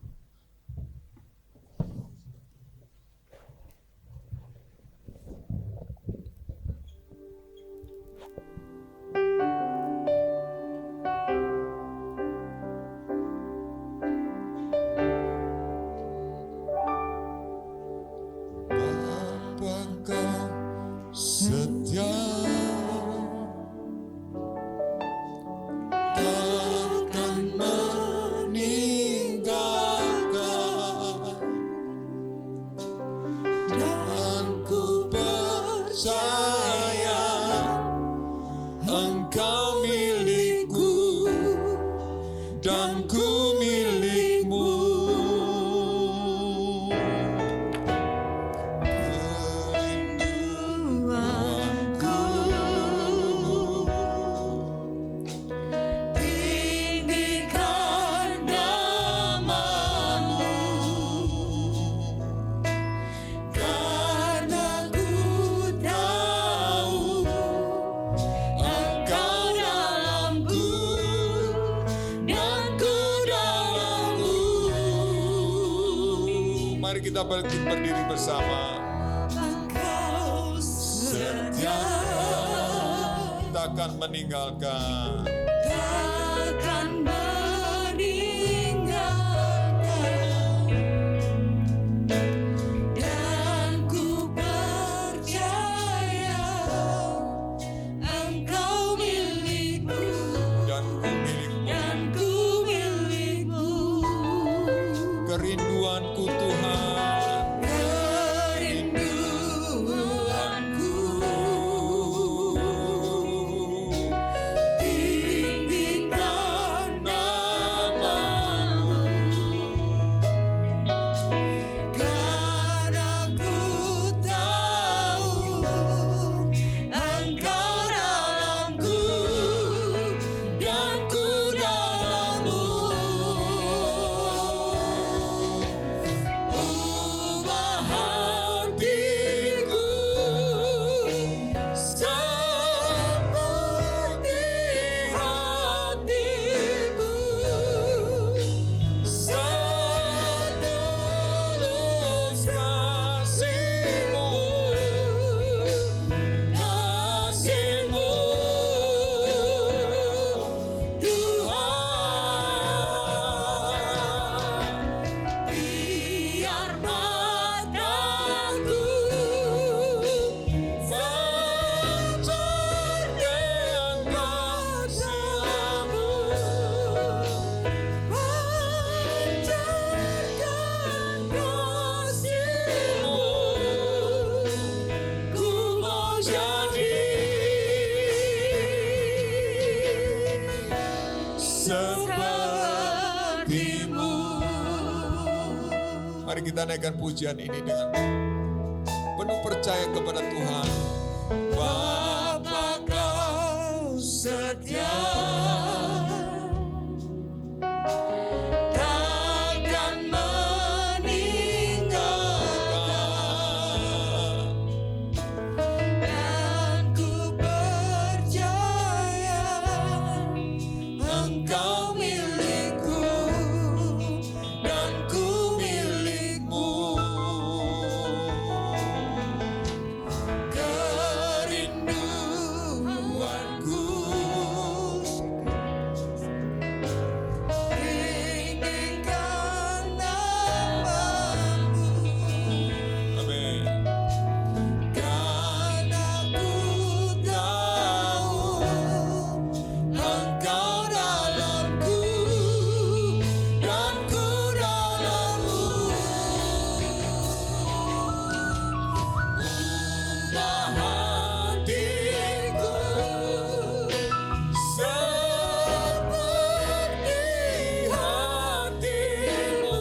Kita berdiri bersama. Engkau setia, takkan meninggalkan. Takkan meninggalkan. Dan ku percaya Engkau milikku. Dan ku milikmu. Dan ku milikmu. Kerinduanku Tuhan. Oh Mari kita naikkan pujian ini dengan penuh percaya kepada Tuhan. Bapa kau setia, takkan meninggalkan, dan ku percaya Engkau milikku dan ku milikmu. Kerinduanku inginkan namamu. Amin. Karena ku tahu Engkau dalamku dan ku dalammu. Ubah hatiku seperti hatimu.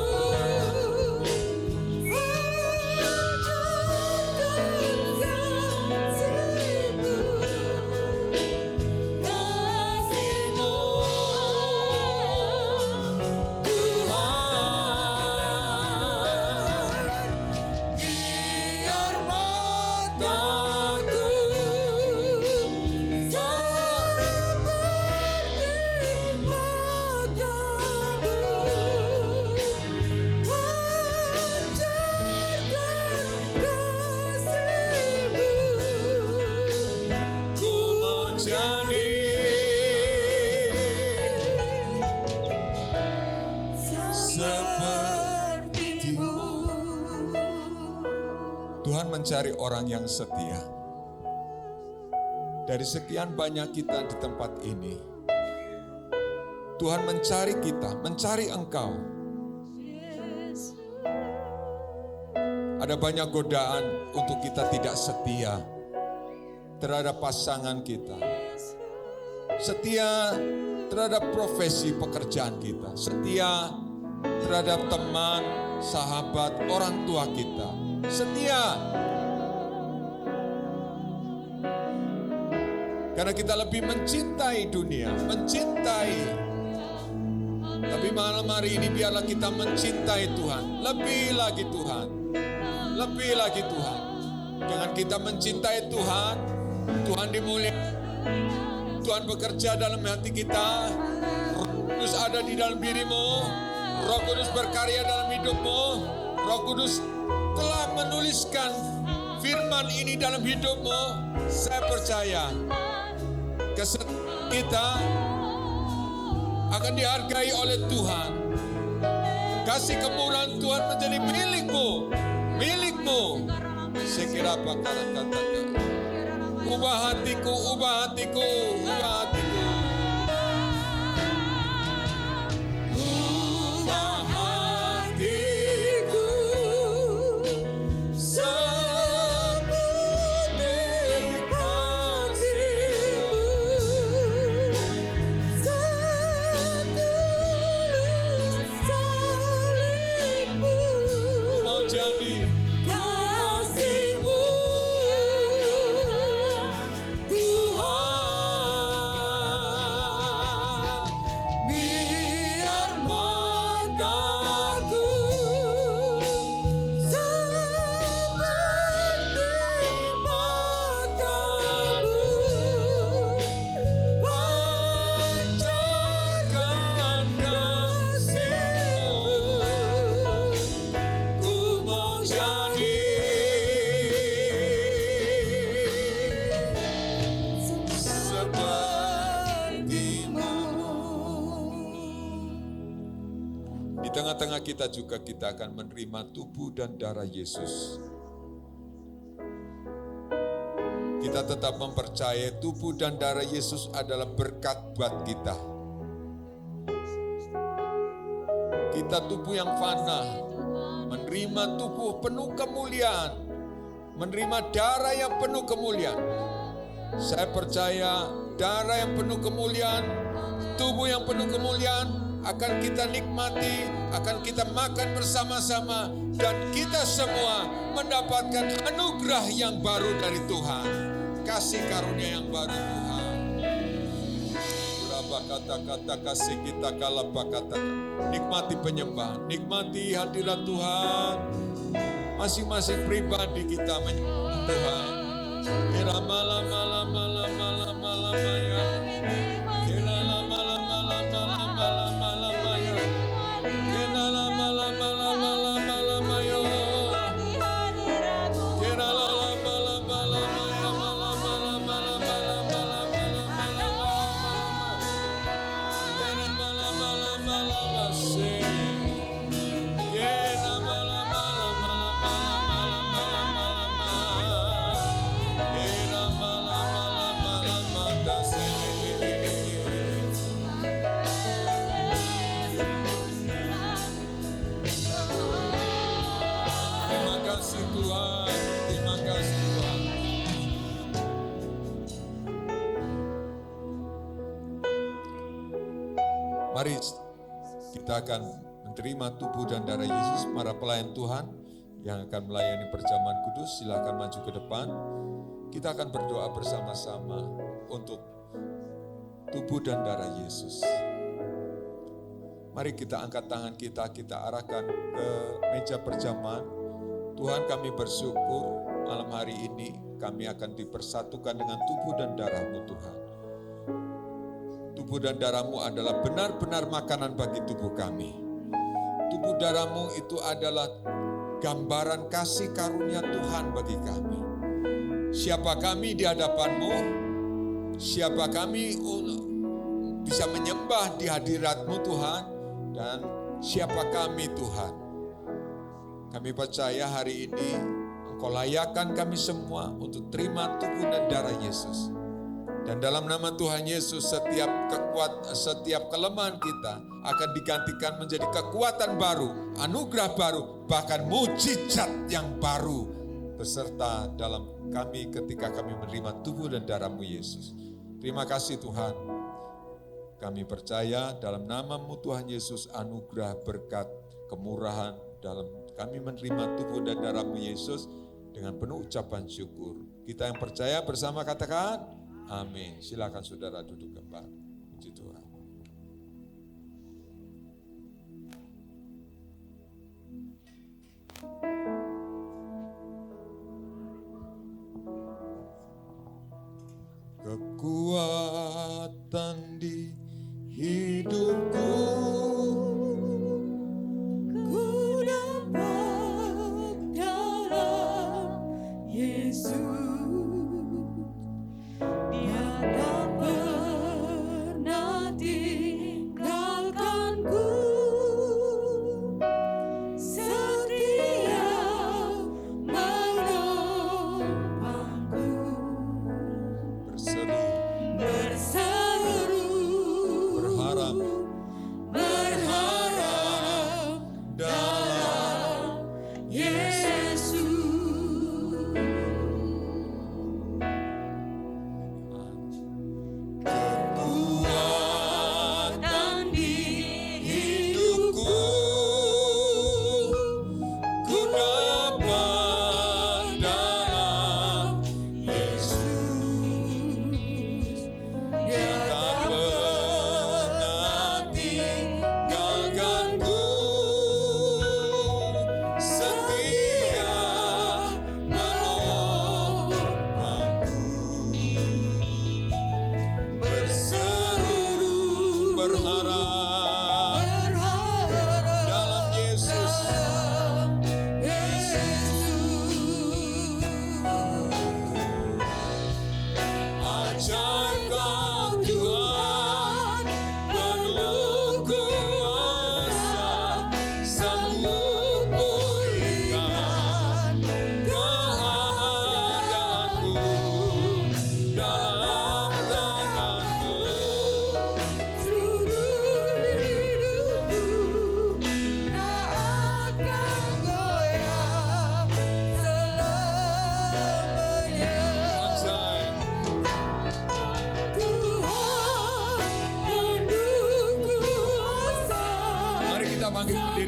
Kasih-Mu, Tuhan, biar mataku seperti matamu, pancarkan kasih-Mu. Ku mau jadi seperti-Mu. Tuhan mencari orang yang setia. Dari sekian banyak kita di tempat ini, Tuhan mencari kita, mencari Engkau. Ada banyak godaan untuk kita tidak setia terhadap pasangan kita, setia terhadap profesi pekerjaan kita, setia terhadap teman, sahabat, orang tua kita, setia. Karena kita lebih mencintai dunia, mencintai. Tapi malam hari ini biarlah kita mencintai Tuhan, lebih lagi Tuhan, lebih lagi Tuhan. Dengan kita mencintai Tuhan, Tuhan dimuliakan, Tuhan bekerja dalam hati kita, Roh Kudus ada di dalam dirimu, Roh Kudus berkarya dalam hidupmu, Roh Kudus telah menuliskan firman ini dalam hidupmu. Saya percaya kesetiaan kita akan dihargai oleh Tuhan. Kasih kemurahan Tuhan menjadi milikmu, milikmu. Sekira bakaran katakan, ubah hatiku, ubah hatiku, ubah hatiku. Ubah hatiku seperti kasih-Mu, setulus salib-Mu. Mau jadi kasih-Mu, Tuhan, biar mataku seperti matamu, pancarkan kasih-Mu. Ku mau jadi seperti-Mu. Di tengah-tengah kita juga kita akan menerima tubuh dan darah Yesus. Kita tetap mempercayai tubuh dan darah Yesus adalah berkat buat kita. Kita tubuh yang fana, menerima tubuh penuh kemuliaan, menerima darah yang penuh kemuliaan. Saya percaya darah yang penuh kemuliaan, tubuh yang penuh kemuliaan akan kita nikmati, akan kita makan bersama-sama, dan kita semua mendapatkan anugerah yang baru dari Tuhan. Kasih karunia yang baru Tuhan. Berapa kata-kata kasih kita kalapa kata. Nikmati penyembahan, nikmati hadirat Tuhan. Masing-masing pribadi kita menyembah Tuhan. Kira malam ya. Kira malam ya. Kira malam ya. Kira Terima kasih Tuhan, terima kasih Tuhan. Mari kita akan menerima tubuh dan darah Yesus. Para pelayan Tuhan yang akan melayani perjamuan kudus, silakan maju ke depan. Kita akan berdoa bersama-sama untuk tubuh dan darah Yesus. Mari kita angkat tangan kita arahkan ke meja perjamuan. Tuhan, kami bersyukur malam hari ini kami akan dipersatukan dengan tubuh dan darah-Mu Tuhan. Tubuh dan darah-Mu adalah benar-benar makanan bagi tubuh kami. Tubuh darah-Mu itu adalah gambaran kasih karunia Tuhan bagi kami. Siapa kami di hadapan-Mu? Siapa kami bisa menyembah di hadirat-Mu Tuhan? Dan siapa kami Tuhan? Kami percaya hari ini Engkau layakkan kami semua untuk terima tubuh dan darah Yesus. Dan dalam nama Tuhan Yesus setiap kelemahan kita akan digantikan menjadi kekuatan baru, anugerah baru, bahkan mujizat yang baru beserta dalam kami ketika kami menerima tubuh dan darah-Mu Yesus. Terima kasih Tuhan. Kami percaya dalam nama-Mu Tuhan Yesus anugerah, berkat, kemurahan dalam kami menerima tubuh dan darah-Mu Yesus dengan penuh ucapan syukur. Kita yang percaya bersama katakan amin. Silakan saudara duduk kembali. Puji Tuhan. Kekuatan di hidupku, ku dapat dalam Yesus. Dia dapat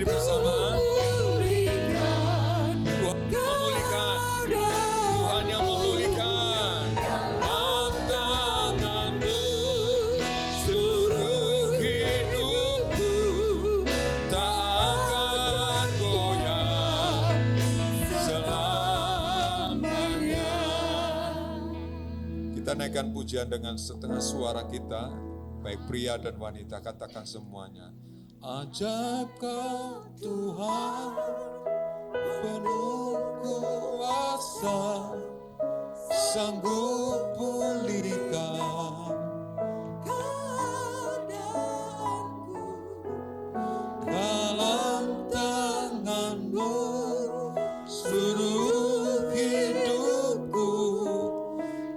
bersama. Pulihkan, Tuhan memulihkan. Tuhan yang memulihkan. Tanganmu seluruh hidupku tak akan goyah selamanya. Kita naikkan pujian dengan setengah suara kita, baik pria dan wanita, katakan semuanya. Ajaib Kau Tuhan, penuh kuasa, sanggup pulihkan keadaanku. dalam tangan-Mu seluruh hidupku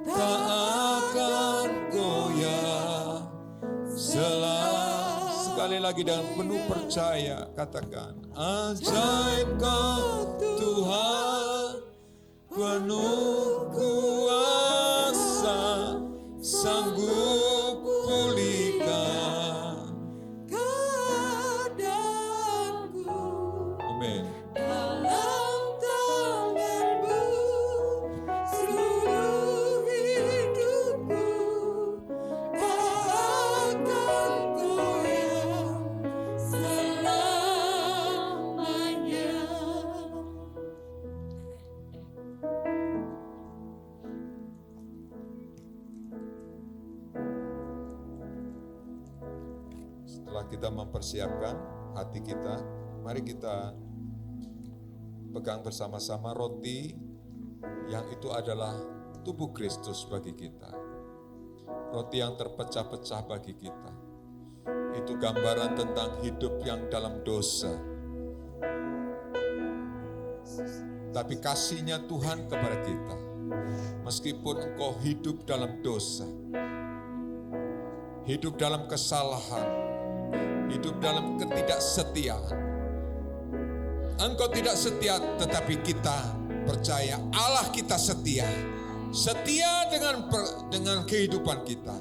tak akan goyah sekali lagi dengan penuh percaya katakan ajaib Kau Tuhan, penuh kuasa, sanggup pulihkan Keadaanku amin. dalam tangan-Mu, seluruh hidupku tak akan goyah selamanya. Setelah kita mempersiapkan hati kita, mari kita pegang bersama-sama roti yang itu adalah tubuh Kristus bagi kita. Roti yang terpecah-pecah bagi kita. Itu gambaran tentang hidup yang dalam dosa. Tapi kasihnya Tuhan kepada kita. Meskipun engkau hidup dalam dosa, hidup dalam kesalahan, hidup dalam ketidaksetiaan. Engkau tidak setia, tetapi kita percaya Allah kita setia. Setia dengan kehidupan kita.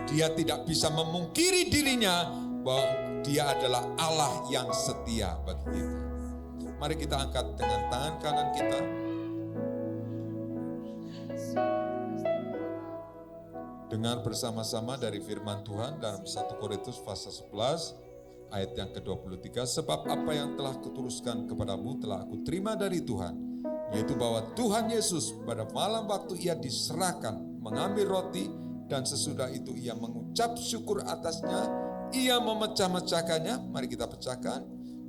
Dia tidak bisa memungkiri dirinya bahwa Dia adalah Allah yang setia bagi kita. Mari kita angkat dengan tangan kanan kita. Dengar bersama-sama dari firman Tuhan dalam 1 Korintus pasal 11 ayat yang ke-23. Sebab apa yang telah kutuliskan kepadamu telah aku terima dari Tuhan, yaitu bahwa Tuhan Yesus pada malam waktu ia diserahkan mengambil roti dan sesudah itu ia mengucap syukur atasnya, ia memecah-mecahkannya, mari kita pecahkan,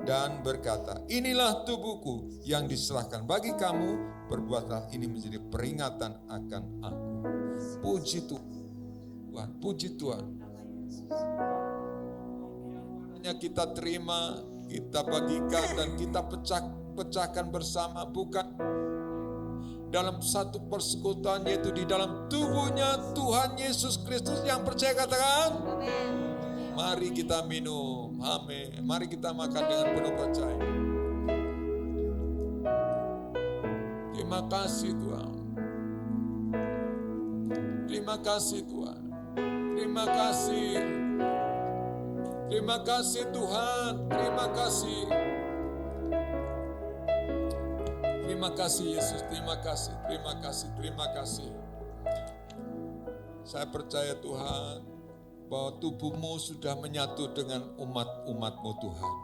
dan berkata, inilah tubuhku yang diserahkan bagi kamu, perbuatlah ini menjadi peringatan akan aku. Puji Tuhan, puji Tuhan. Hanya kita terima, kita bagikan dan kita pecahkan bersama, bukan dalam satu persekutuan, yaitu di dalam tubuhnya Tuhan Yesus Kristus. Yang percaya katakan, mari kita minum, amin. Mari kita makan dengan penuh percaya. Terima kasih Tuhan. Terima kasih Tuhan. Terima kasih. Terima kasih Tuhan. Terima kasih. Terima kasih Yesus. Terima kasih. Terima kasih. Terima kasih. Saya percaya Tuhan bahwa tubuhmu sudah menyatu dengan umat-umatmu Tuhan.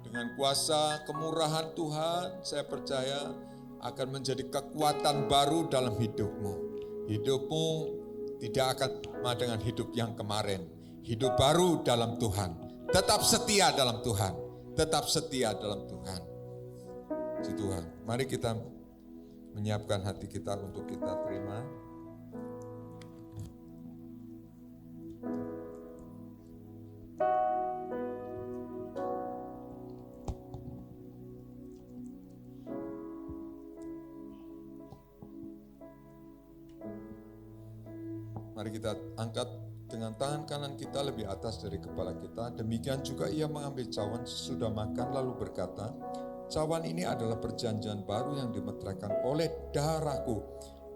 Dengan kuasa kemurahan Tuhan, saya percaya akan menjadi kekuatan baru dalam hidupmu. Hidupmu tidak akan sama dengan hidup yang kemarin. Hidup baru dalam Tuhan. Tetap setia dalam Tuhan. Tetap setia dalam Tuhan. Puji Tuhan. Mari kita menyiapkan hati kita untuk kita terima. Mari kita angkat dengan tangan kanan kita lebih atas dari kepala kita. Demikian juga ia mengambil cawan sesudah makan lalu berkata, cawan ini adalah perjanjian baru yang dimeteraikan oleh darahku.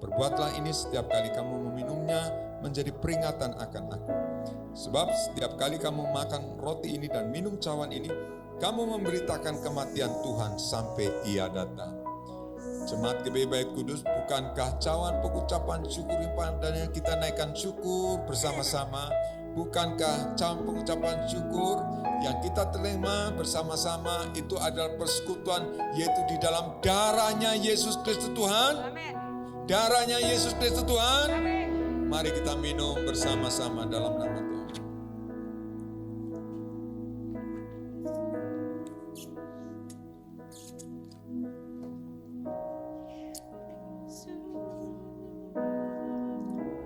Perbuatlah ini setiap kali kamu meminumnya menjadi peringatan akan aku. Sebab setiap kali kamu makan roti ini dan minum cawan ini, kamu memberitakan kematian Tuhan sampai Ia datang. Jemaat GBI Bait Kudus, bukankah cawan pengucapan syukur yang padanya kita naikkan syukur bersama-sama? Bukankah cawan pengucapan syukur yang kita terima bersama-sama itu adalah persekutuan, yaitu di dalam darahnya Yesus Kristus Tuhan? Amin. Darahnya Yesus Kristus Tuhan. Amin. Mari kita minum bersama-sama dalam nama Tuhan.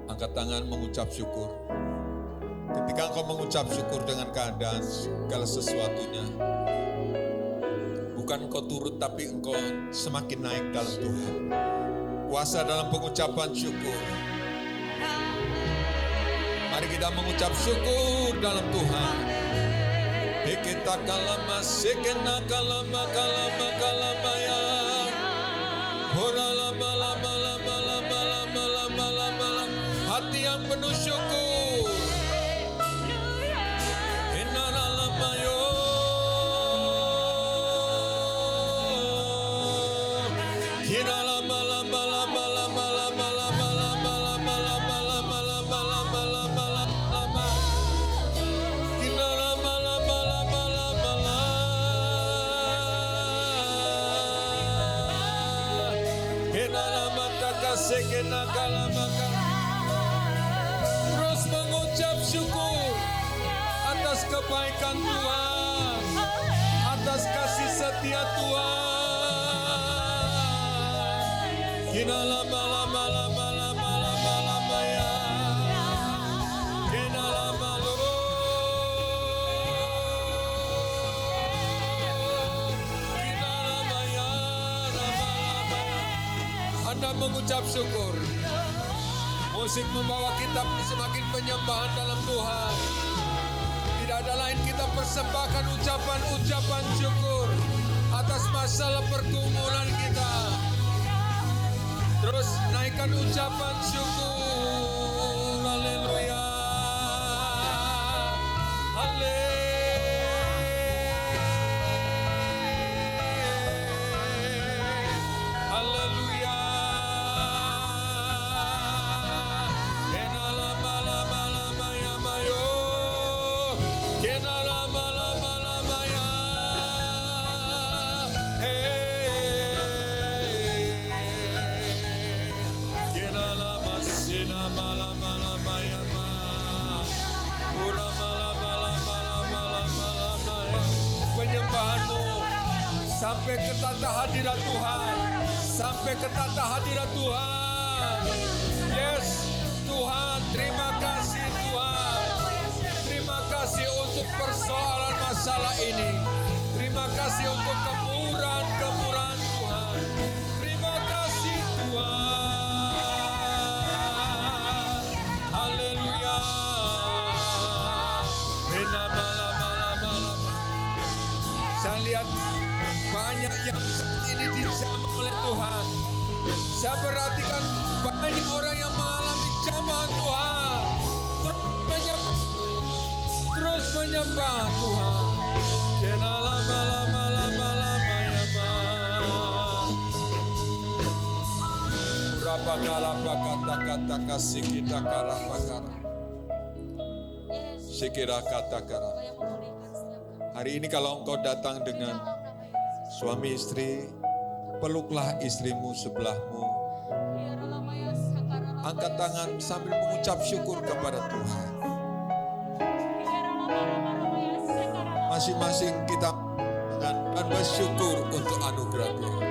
Angkat tangan mengucap syukur. Ketika engkau mengucap syukur dengan keadaan segala sesuatunya, bukan engkau turut tapi engkau semakin naik dalam Tuhan. Kuasa dalam pengucapan syukur. Mari kita mengucap syukur dalam Tuhan. Kita kalama sekena kalama kalama kalama ya. Hora lama lama lama lama lama lama lama. Hati yang penuh syukur. Inara lama yo. Kira lama lama lama lama lama lama lama lama lama lama lama lama lama lama. Kira lama lama lama lama lama. Kira lama takasih kena kalama. Terus mengucap syukur atas kebaikan Tuhan, atas kasih setia Tuhan. Kina lama lama lama lama lama lama ya. Kina lama lo. Kina lama ya, lama lama. Anda mengucap syukur. Musik membawa kita semakin penyembahan dalam Tuhan. Tidak ada lain, kita persembahkan ucapan-ucapan syukur atas masalah pergumulan kita. Terus naikkan ucapan syukur. Haleluya. Haleluya. Kena lama lama lama ya mayo. Kena lama lama lama ya. Kena lama sina lama lama ya ma. Pura lama lama lama lama lama ya. Penyembahanmu sampai ke tata hadirat Tuhan. Sampai ke tata hadirat Tuhan. Yes, Tuhan, terima kasih Tuhan. Terima kasih untuk persoalan masalah ini. Terima kasih untuk kemurahan-kemurahan Tuhan. Terima kasih Tuhan. Haleluya. Saya lihat banyak yang saat ini dijamah oleh Tuhan. Saya perhatikan banyak orang yang mengalami jamahan Tuhan. Terus menyembah Tuhan. Kena lama lama lama lama ya ma. Berapa kalapa kata-kata kasih kita karapakara. Sekira kata-kara. Hari ini kalau engkau datang dengan suami istri, peluklah istrimu sebelahmu. Angkat tangan sambil mengucap syukur kepada Tuhan. Masing-masing kita dan bersyukur untuk anugerah Tuhan.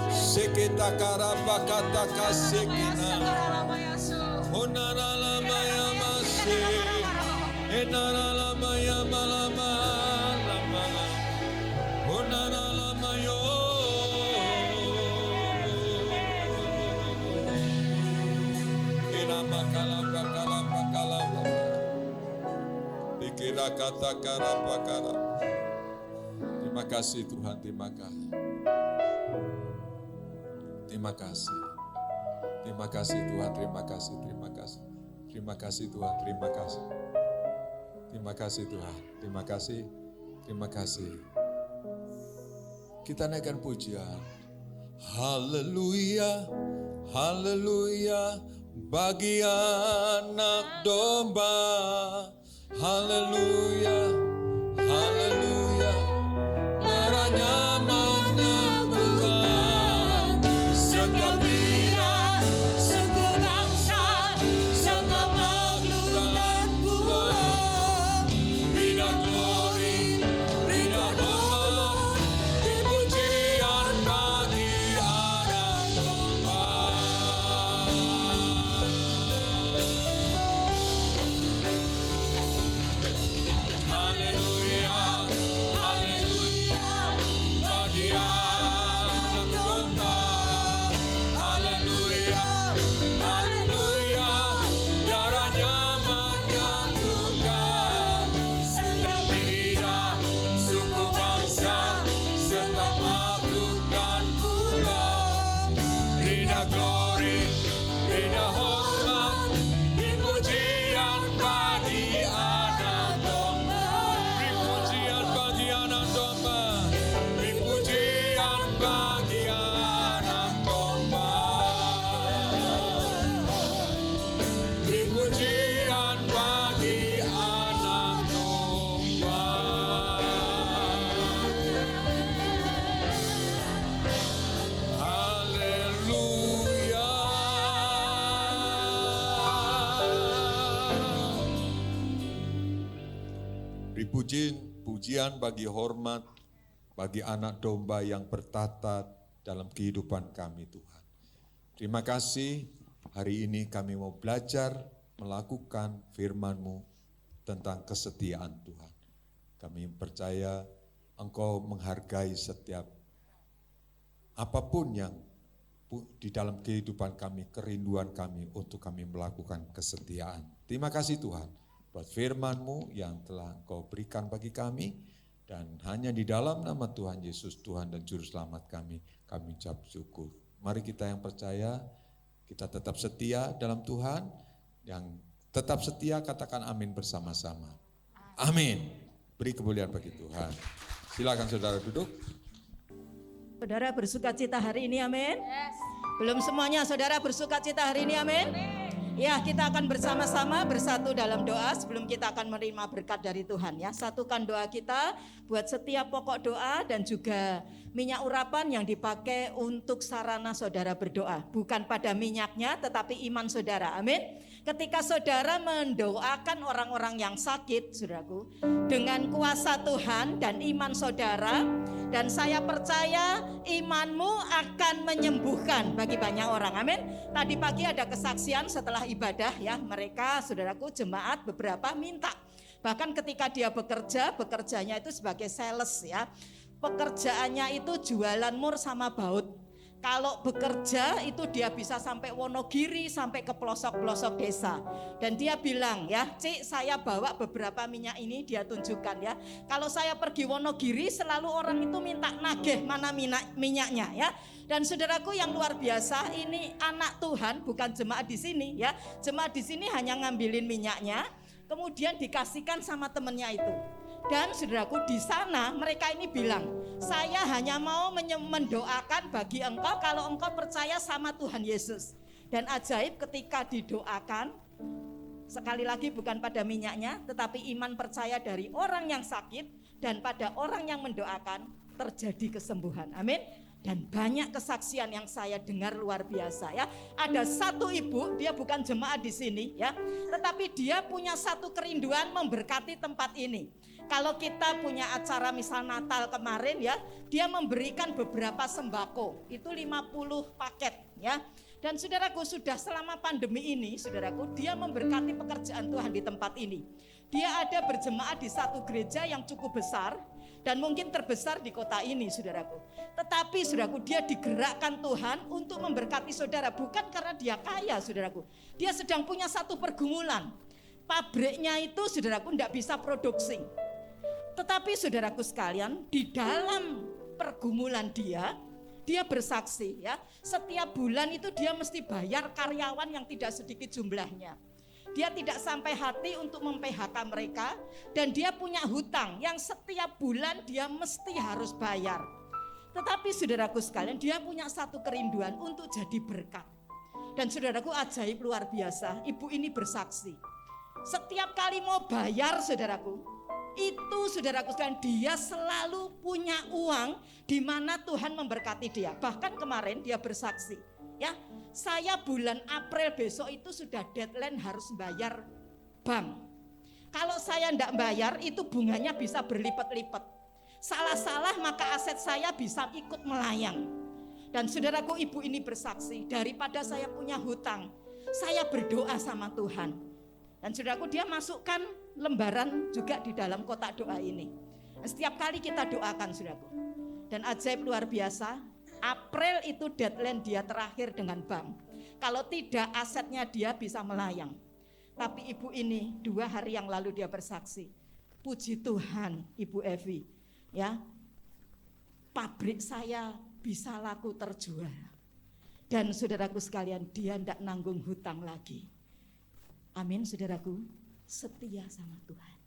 Sekita karabakata kasekina. Honara lama ya masih. Enara lama ya malama. Honara lama yo. Dikira kata karapakara. Terima kasih Tuhan, terima kasih. Terima kasih. Terima kasih Tuhan, terima kasih, terima kasih. Terima kasih Tuhan, terima kasih. Terima kasih Tuhan, terima kasih. Terima kasih. Kita naikkan pujian. Haleluya, haleluya, bagi anak domba. Haleluya, haleluya, darahnya menyembuhkan setiap pria, Setiap bangsa, setiap makhluk dan buah. Bina glory, bina hormat, pujian bagi anak domba. Haleluya, haleluya, bagi anak domba. Haleluya, haleluya, darahnya menyatukan setiap bida, suku bangsa, serta makhluk dan pulau. Rina glory, rina hormat, pujian bagi anak domba. Pujian bagi anak domba, pujian bagi anak domba. Pujian bagi anak domba. Haleluya. Beri pujian bagi hormat bagi anak domba yang bertata dalam kehidupan kami Tuhan. Terima kasih, hari ini kami mau belajar melakukan firman-Mu tentang kesetiaan Tuhan. Kami percaya Engkau menghargai setiap apapun yang di dalam kehidupan kami, kerinduan kami untuk kami melakukan kesetiaan. Terima kasih Tuhan buat firman-Mu yang telah Engkau berikan bagi kami, dan hanya di dalam nama Tuhan Yesus, Tuhan dan Juru Selamat kami ucap syukur. Mari kita yang percaya, kita tetap setia dalam Tuhan, yang tetap setia katakan amin bersama-sama. Amin. Beri kemuliaan bagi Tuhan. Silakan saudara duduk. Saudara bersuka cita hari ini, amin. Belum semuanya saudara bersuka cita hari ini, amin. Ya, kita akan bersama-sama bersatu dalam doa sebelum kita akan menerima berkat dari Tuhan ya. Satukan doa kita buat setiap pokok doa dan juga minyak urapan yang dipakai untuk sarana saudara berdoa. Bukan pada minyaknya tetapi iman saudara, amin. Ketika saudara mendoakan orang-orang yang sakit, saudaraku, dengan kuasa Tuhan dan iman saudara, dan saya percaya imanmu akan menyembuhkan bagi banyak orang, amin. Tadi pagi ada kesaksian setelah ibadah ya, mereka saudaraku jemaat beberapa minta. Bahkan ketika dia bekerjanya itu sebagai sales ya. Pekerjaannya itu jualan mur sama baut. Kalau bekerja itu dia bisa sampai Wonogiri, sampai ke pelosok-pelosok desa. Dan dia bilang ya, Cik saya bawa beberapa minyak ini, dia tunjukkan ya. Kalau saya pergi Wonogiri selalu orang itu minta nagih mana minyaknya ya. Dan saudaraku yang luar biasa, ini anak Tuhan bukan jemaat di sini ya. Jemaat di sini hanya ngambilin minyaknya, kemudian dikasihkan sama temennya itu. Dan saudaraku di sana mereka ini bilang, saya hanya mau mendoakan bagi engkau kalau engkau percaya sama Tuhan Yesus. Dan ajaib ketika didoakan, sekali lagi bukan pada minyaknya, tetapi iman percaya dari orang yang sakit dan pada orang yang mendoakan terjadi kesembuhan. Amin. Dan banyak kesaksian yang saya dengar luar biasa ya. Ada satu ibu, dia bukan jemaat di sini ya, tetapi dia punya satu kerinduan memberkati tempat ini. Kalau kita punya acara misal Natal kemarin ya, dia memberikan beberapa sembako, itu 50 paket ya. Dan saudaraku sudah selama pandemi ini, saudaraku, dia memberkati pekerjaan Tuhan di tempat ini. Dia ada berjemaat di satu gereja yang cukup besar dan mungkin terbesar di kota ini, saudaraku. Tetapi saudaraku, dia digerakkan Tuhan untuk memberkati saudara, bukan karena dia kaya, saudaraku. Dia sedang punya satu pergumulan. Pabriknya itu, saudaraku, tidak bisa produksi. Tetapi saudaraku sekalian, di dalam pergumulan dia bersaksi ya, setiap bulan itu dia mesti bayar karyawan yang tidak sedikit jumlahnya. Dia tidak sampai hati untuk mem-PHK mereka, dan dia punya hutang yang setiap bulan dia mesti harus bayar. Tetapi saudaraku sekalian, dia punya satu kerinduan untuk jadi berkat. Dan saudaraku, ajaib luar biasa, ibu ini bersaksi. Setiap kali mau bayar saudaraku, itu saudaraku sekalian, dia selalu punya uang di mana Tuhan memberkati dia. Bahkan kemarin dia bersaksi, ya, saya bulan April besok itu sudah deadline harus bayar bank. Kalau saya tidak bayar, itu bunganya bisa berlipat-lipat. Salah-salah maka aset saya bisa ikut melayang. Dan saudaraku, ibu ini bersaksi, daripada saya punya hutang, saya berdoa sama Tuhan. Dan saudaraku, dia masukkan lembaran juga di dalam kotak doa ini. Setiap kali kita doakan saudaraku. Dan ajaib luar biasa, April itu deadline dia terakhir dengan bank. Kalau tidak, asetnya dia bisa melayang. Tapi ibu ini 2 hari yang lalu dia bersaksi, puji Tuhan Ibu Evi, ya, pabrik saya bisa laku terjual. Dan saudaraku sekalian, dia tidak nanggung hutang lagi. Amin saudaraku, setia sama Tuhan.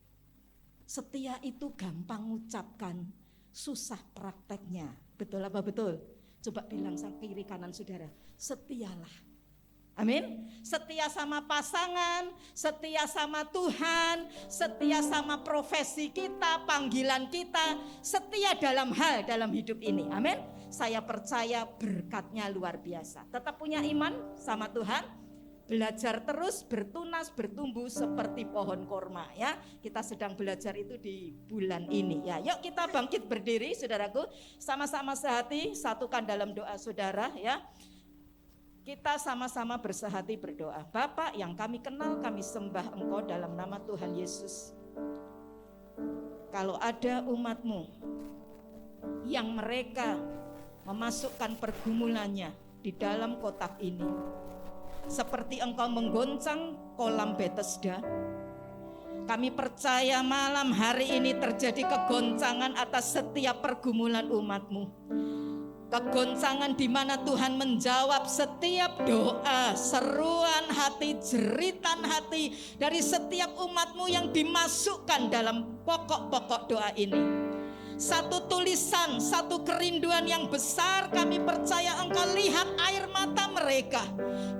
Setia itu gampang ucapkan, susah prakteknya. Betul apa betul? Coba bilang sama kiri kanan saudara, setialah. Amin. Setia sama pasangan, setia sama Tuhan, setia sama profesi kita, panggilan kita, setia dalam hidup ini. Amin. Saya percaya berkatnya luar biasa. Tetap punya iman sama Tuhan, belajar terus bertunas, bertumbuh seperti pohon korma, ya. Kita sedang belajar itu di bulan ini, ya. Yuk kita bangkit berdiri saudaraku, sama-sama sehati, satukan dalam doa saudara, ya. Kita sama-sama bersehati berdoa. Bapa yang kami kenal, kami sembah Engkau dalam nama Tuhan Yesus. Kalau ada umat-Mu yang mereka memasukkan pergumulannya di dalam kotak ini, seperti Engkau menggoncang kolam Bethesda, kami percaya malam hari ini terjadi kegoncangan atas setiap pergumulan umat-Mu. Kegoncangan di mana Tuhan menjawab setiap doa, seruan hati, jeritan hati dari setiap umat-Mu yang dimasukkan dalam pokok-pokok doa ini. Satu tulisan, satu kerinduan yang besar, kami percaya Engkau lihat air mata mereka.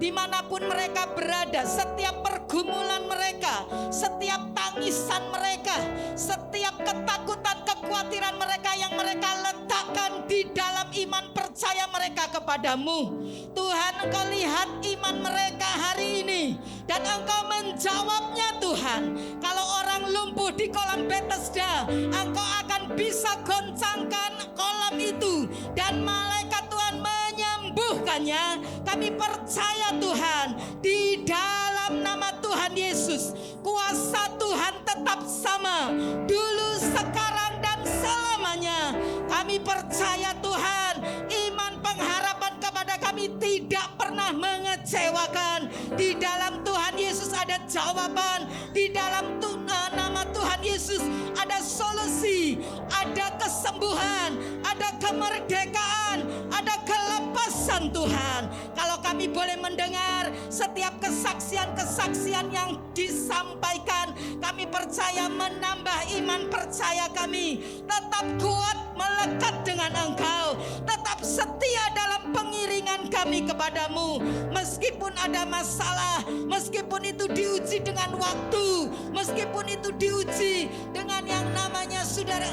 Dimanapun mereka berada, setiap pergumulan mereka, setiap tangisan mereka, setiap ketakutan, kekhawatiran mereka yang mereka letakkan di dalam iman percaya mereka kepadamu. Tuhan, Engkau lihat iman mereka hari ini dan Engkau menjawabnya Tuhan. Kalau orang lumpuh di kolam Bethesda, Engkau akan bisa goncangkan kolam itu dan malaikat Tuhan menyembuhkannya. Kami percaya Tuhan, di dalam nama Tuhan Yesus, kuasa Tuhan tetap sama dulu, sekarang dan selamanya. Kami percaya Tuhan, iman pengharapan kepada kami tidak pernah mengecewakan. Di dalam Tuhan Yesus ada jawaban, di dalam nama Tuhan Yesus ada solusi, ada kesembuhan, ada kemerdekaan, ada kelepasan Tuhan. Kalau kami boleh mendengar setiap kesaksian-kesaksian yang disampaikan, kami percaya menambah iman percaya kami. Tetap kuat melekat dengan Engkau, tetap setia dalam pengiringan kami kepadamu. Meskipun ada masalah, meskipun itu diuji dengan waktu, meskipun itu diuji dengan yang namanya saudara,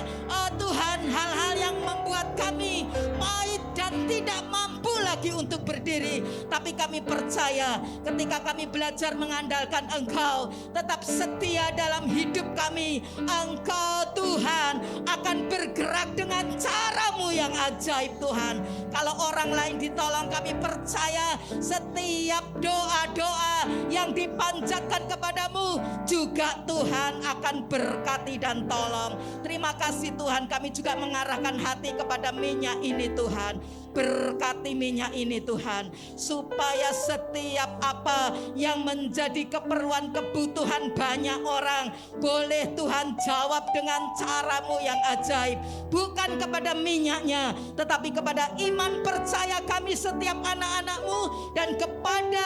Tuhan, hal-hal yang membuat kami pahit dan tidak mampu lagi untuk berdiri. Tapi kami percaya ketika kami belajar mengandalkan Engkau, tetap setia dalam hidup kami, Engkau Tuhan akan bergerak dengan cara-Mu yang ajaib Tuhan. Kalau orang lain ditolong, kami percaya setiap doa-doa yang dipanjatkan kepadamu juga Tuhan akan berkati dan tolong. Terima kasih Tuhan, kami juga mengarahkan hati kepada minyak ini Tuhan. Berkati minyak ini Tuhan, supaya setiap apa yang menjadi keperluan kebutuhan banyak orang, boleh Tuhan jawab dengan cara-Mu yang ajaib. Bukan kepada minyaknya, tetapi kepada iman percaya kami setiap anak-anak-Mu dan kepada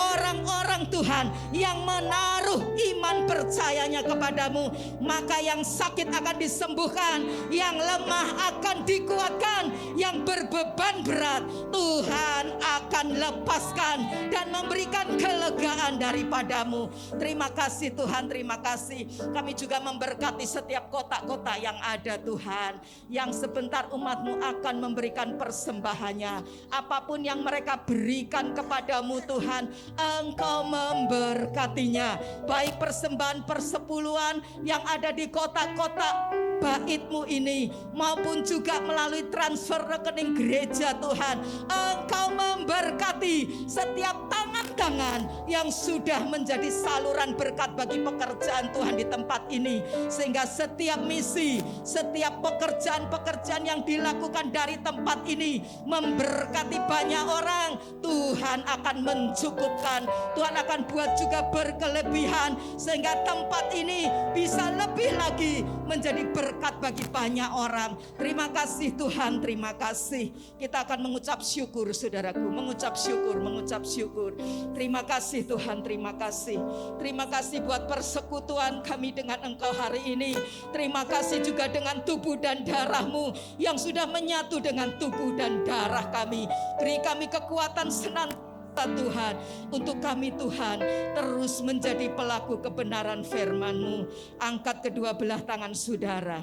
orang-orang Tuhan yang menaruh iman percayanya kepadamu, maka yang sakit akan disembuhkan, yang lemah akan dikuatkan, yang berbeban berat Tuhan akan lepaskan dan memberikan kelegaan daripadamu. Terima kasih Tuhan, terima kasih. Kami juga memberkati setiap kota-kota yang ada Tuhan, yang sebentar umat-Mu akan memberikan persembahannya. Apapun yang mereka berikan kepadamu Tuhan, Engkau memberkatinya. Baik persembahan persepuluhan yang ada di kota-kota bait-Mu ini, maupun juga melalui transfer rekening gereja Tuhan, Engkau memberkati setiap tangan-tangan yang sudah menjadi saluran berkat bagi pekerjaan Tuhan di tempat ini, sehingga setiap misi, setiap pekerjaan-pekerjaan yang dilakukan dari tempat ini memberkati banyak orang. Tuhan akan mencukupkan, Tuhan akan buat juga berkelebihan, sehingga tempat ini bisa lebih lagi menjadi berkat bagi banyak orang. Terima kasih Tuhan, terima kasih. Kita akan mengucap syukur saudaraku, mengucap syukur, mengucap syukur. Terima kasih Tuhan, terima kasih. Terima kasih buat persekutuan kami dengan Engkau hari ini. Terima kasih juga dengan tubuh dan darah-Mu yang sudah menyatu dengan tubuh dan darah kami. Beri kami kekuatan senantiasa Tuhan, untuk kami Tuhan terus menjadi pelaku kebenaran firman-Mu. Angkat kedua belah tangan saudara,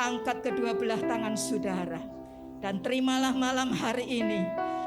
angkat kedua belah tangan saudara, dan terimalah malam hari ini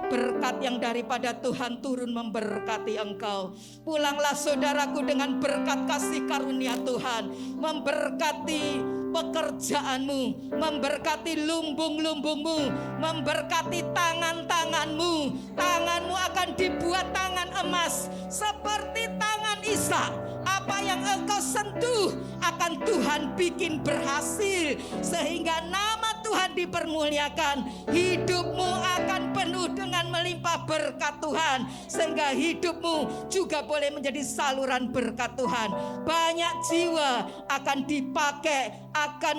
berkat yang daripada Tuhan turun memberkati engkau. Pulanglah saudaraku dengan berkat kasih karunia Tuhan, memberkati pekerjaanmu, memberkati lumbung-lumbungmu, memberkati tangan-tanganmu. Tanganmu akan dibuat tangan emas seperti tangan Ishak. Apa yang engkau sentuh akan Tuhan bikin berhasil, sehingga nama Tuhan dipermuliakan. Hidupmu akan penuh dengan melimpah berkat Tuhan, sehingga hidupmu juga boleh menjadi saluran berkat Tuhan. Banyak jiwa akan dipakai, akan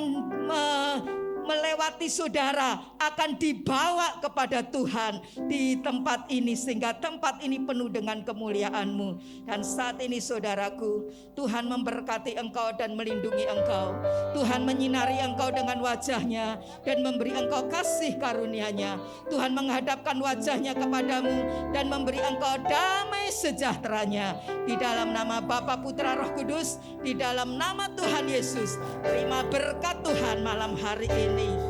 melewati saudara, akan dibawa kepada Tuhan di tempat ini, sehingga tempat ini penuh dengan kemuliaan-Mu. Dan saat ini saudaraku, Tuhan memberkati engkau dan melindungi engkau. Tuhan menyinari engkau dengan wajah-Nya dan memberi engkau kasih karunia-Nya. Tuhan menghadapkan wajah-Nya kepadamu dan memberi engkau damai sejahtera-Nya. Di dalam nama Bapa, Putra, Roh Kudus, di dalam nama Tuhan Yesus, terima berkat Tuhan malam hari ini.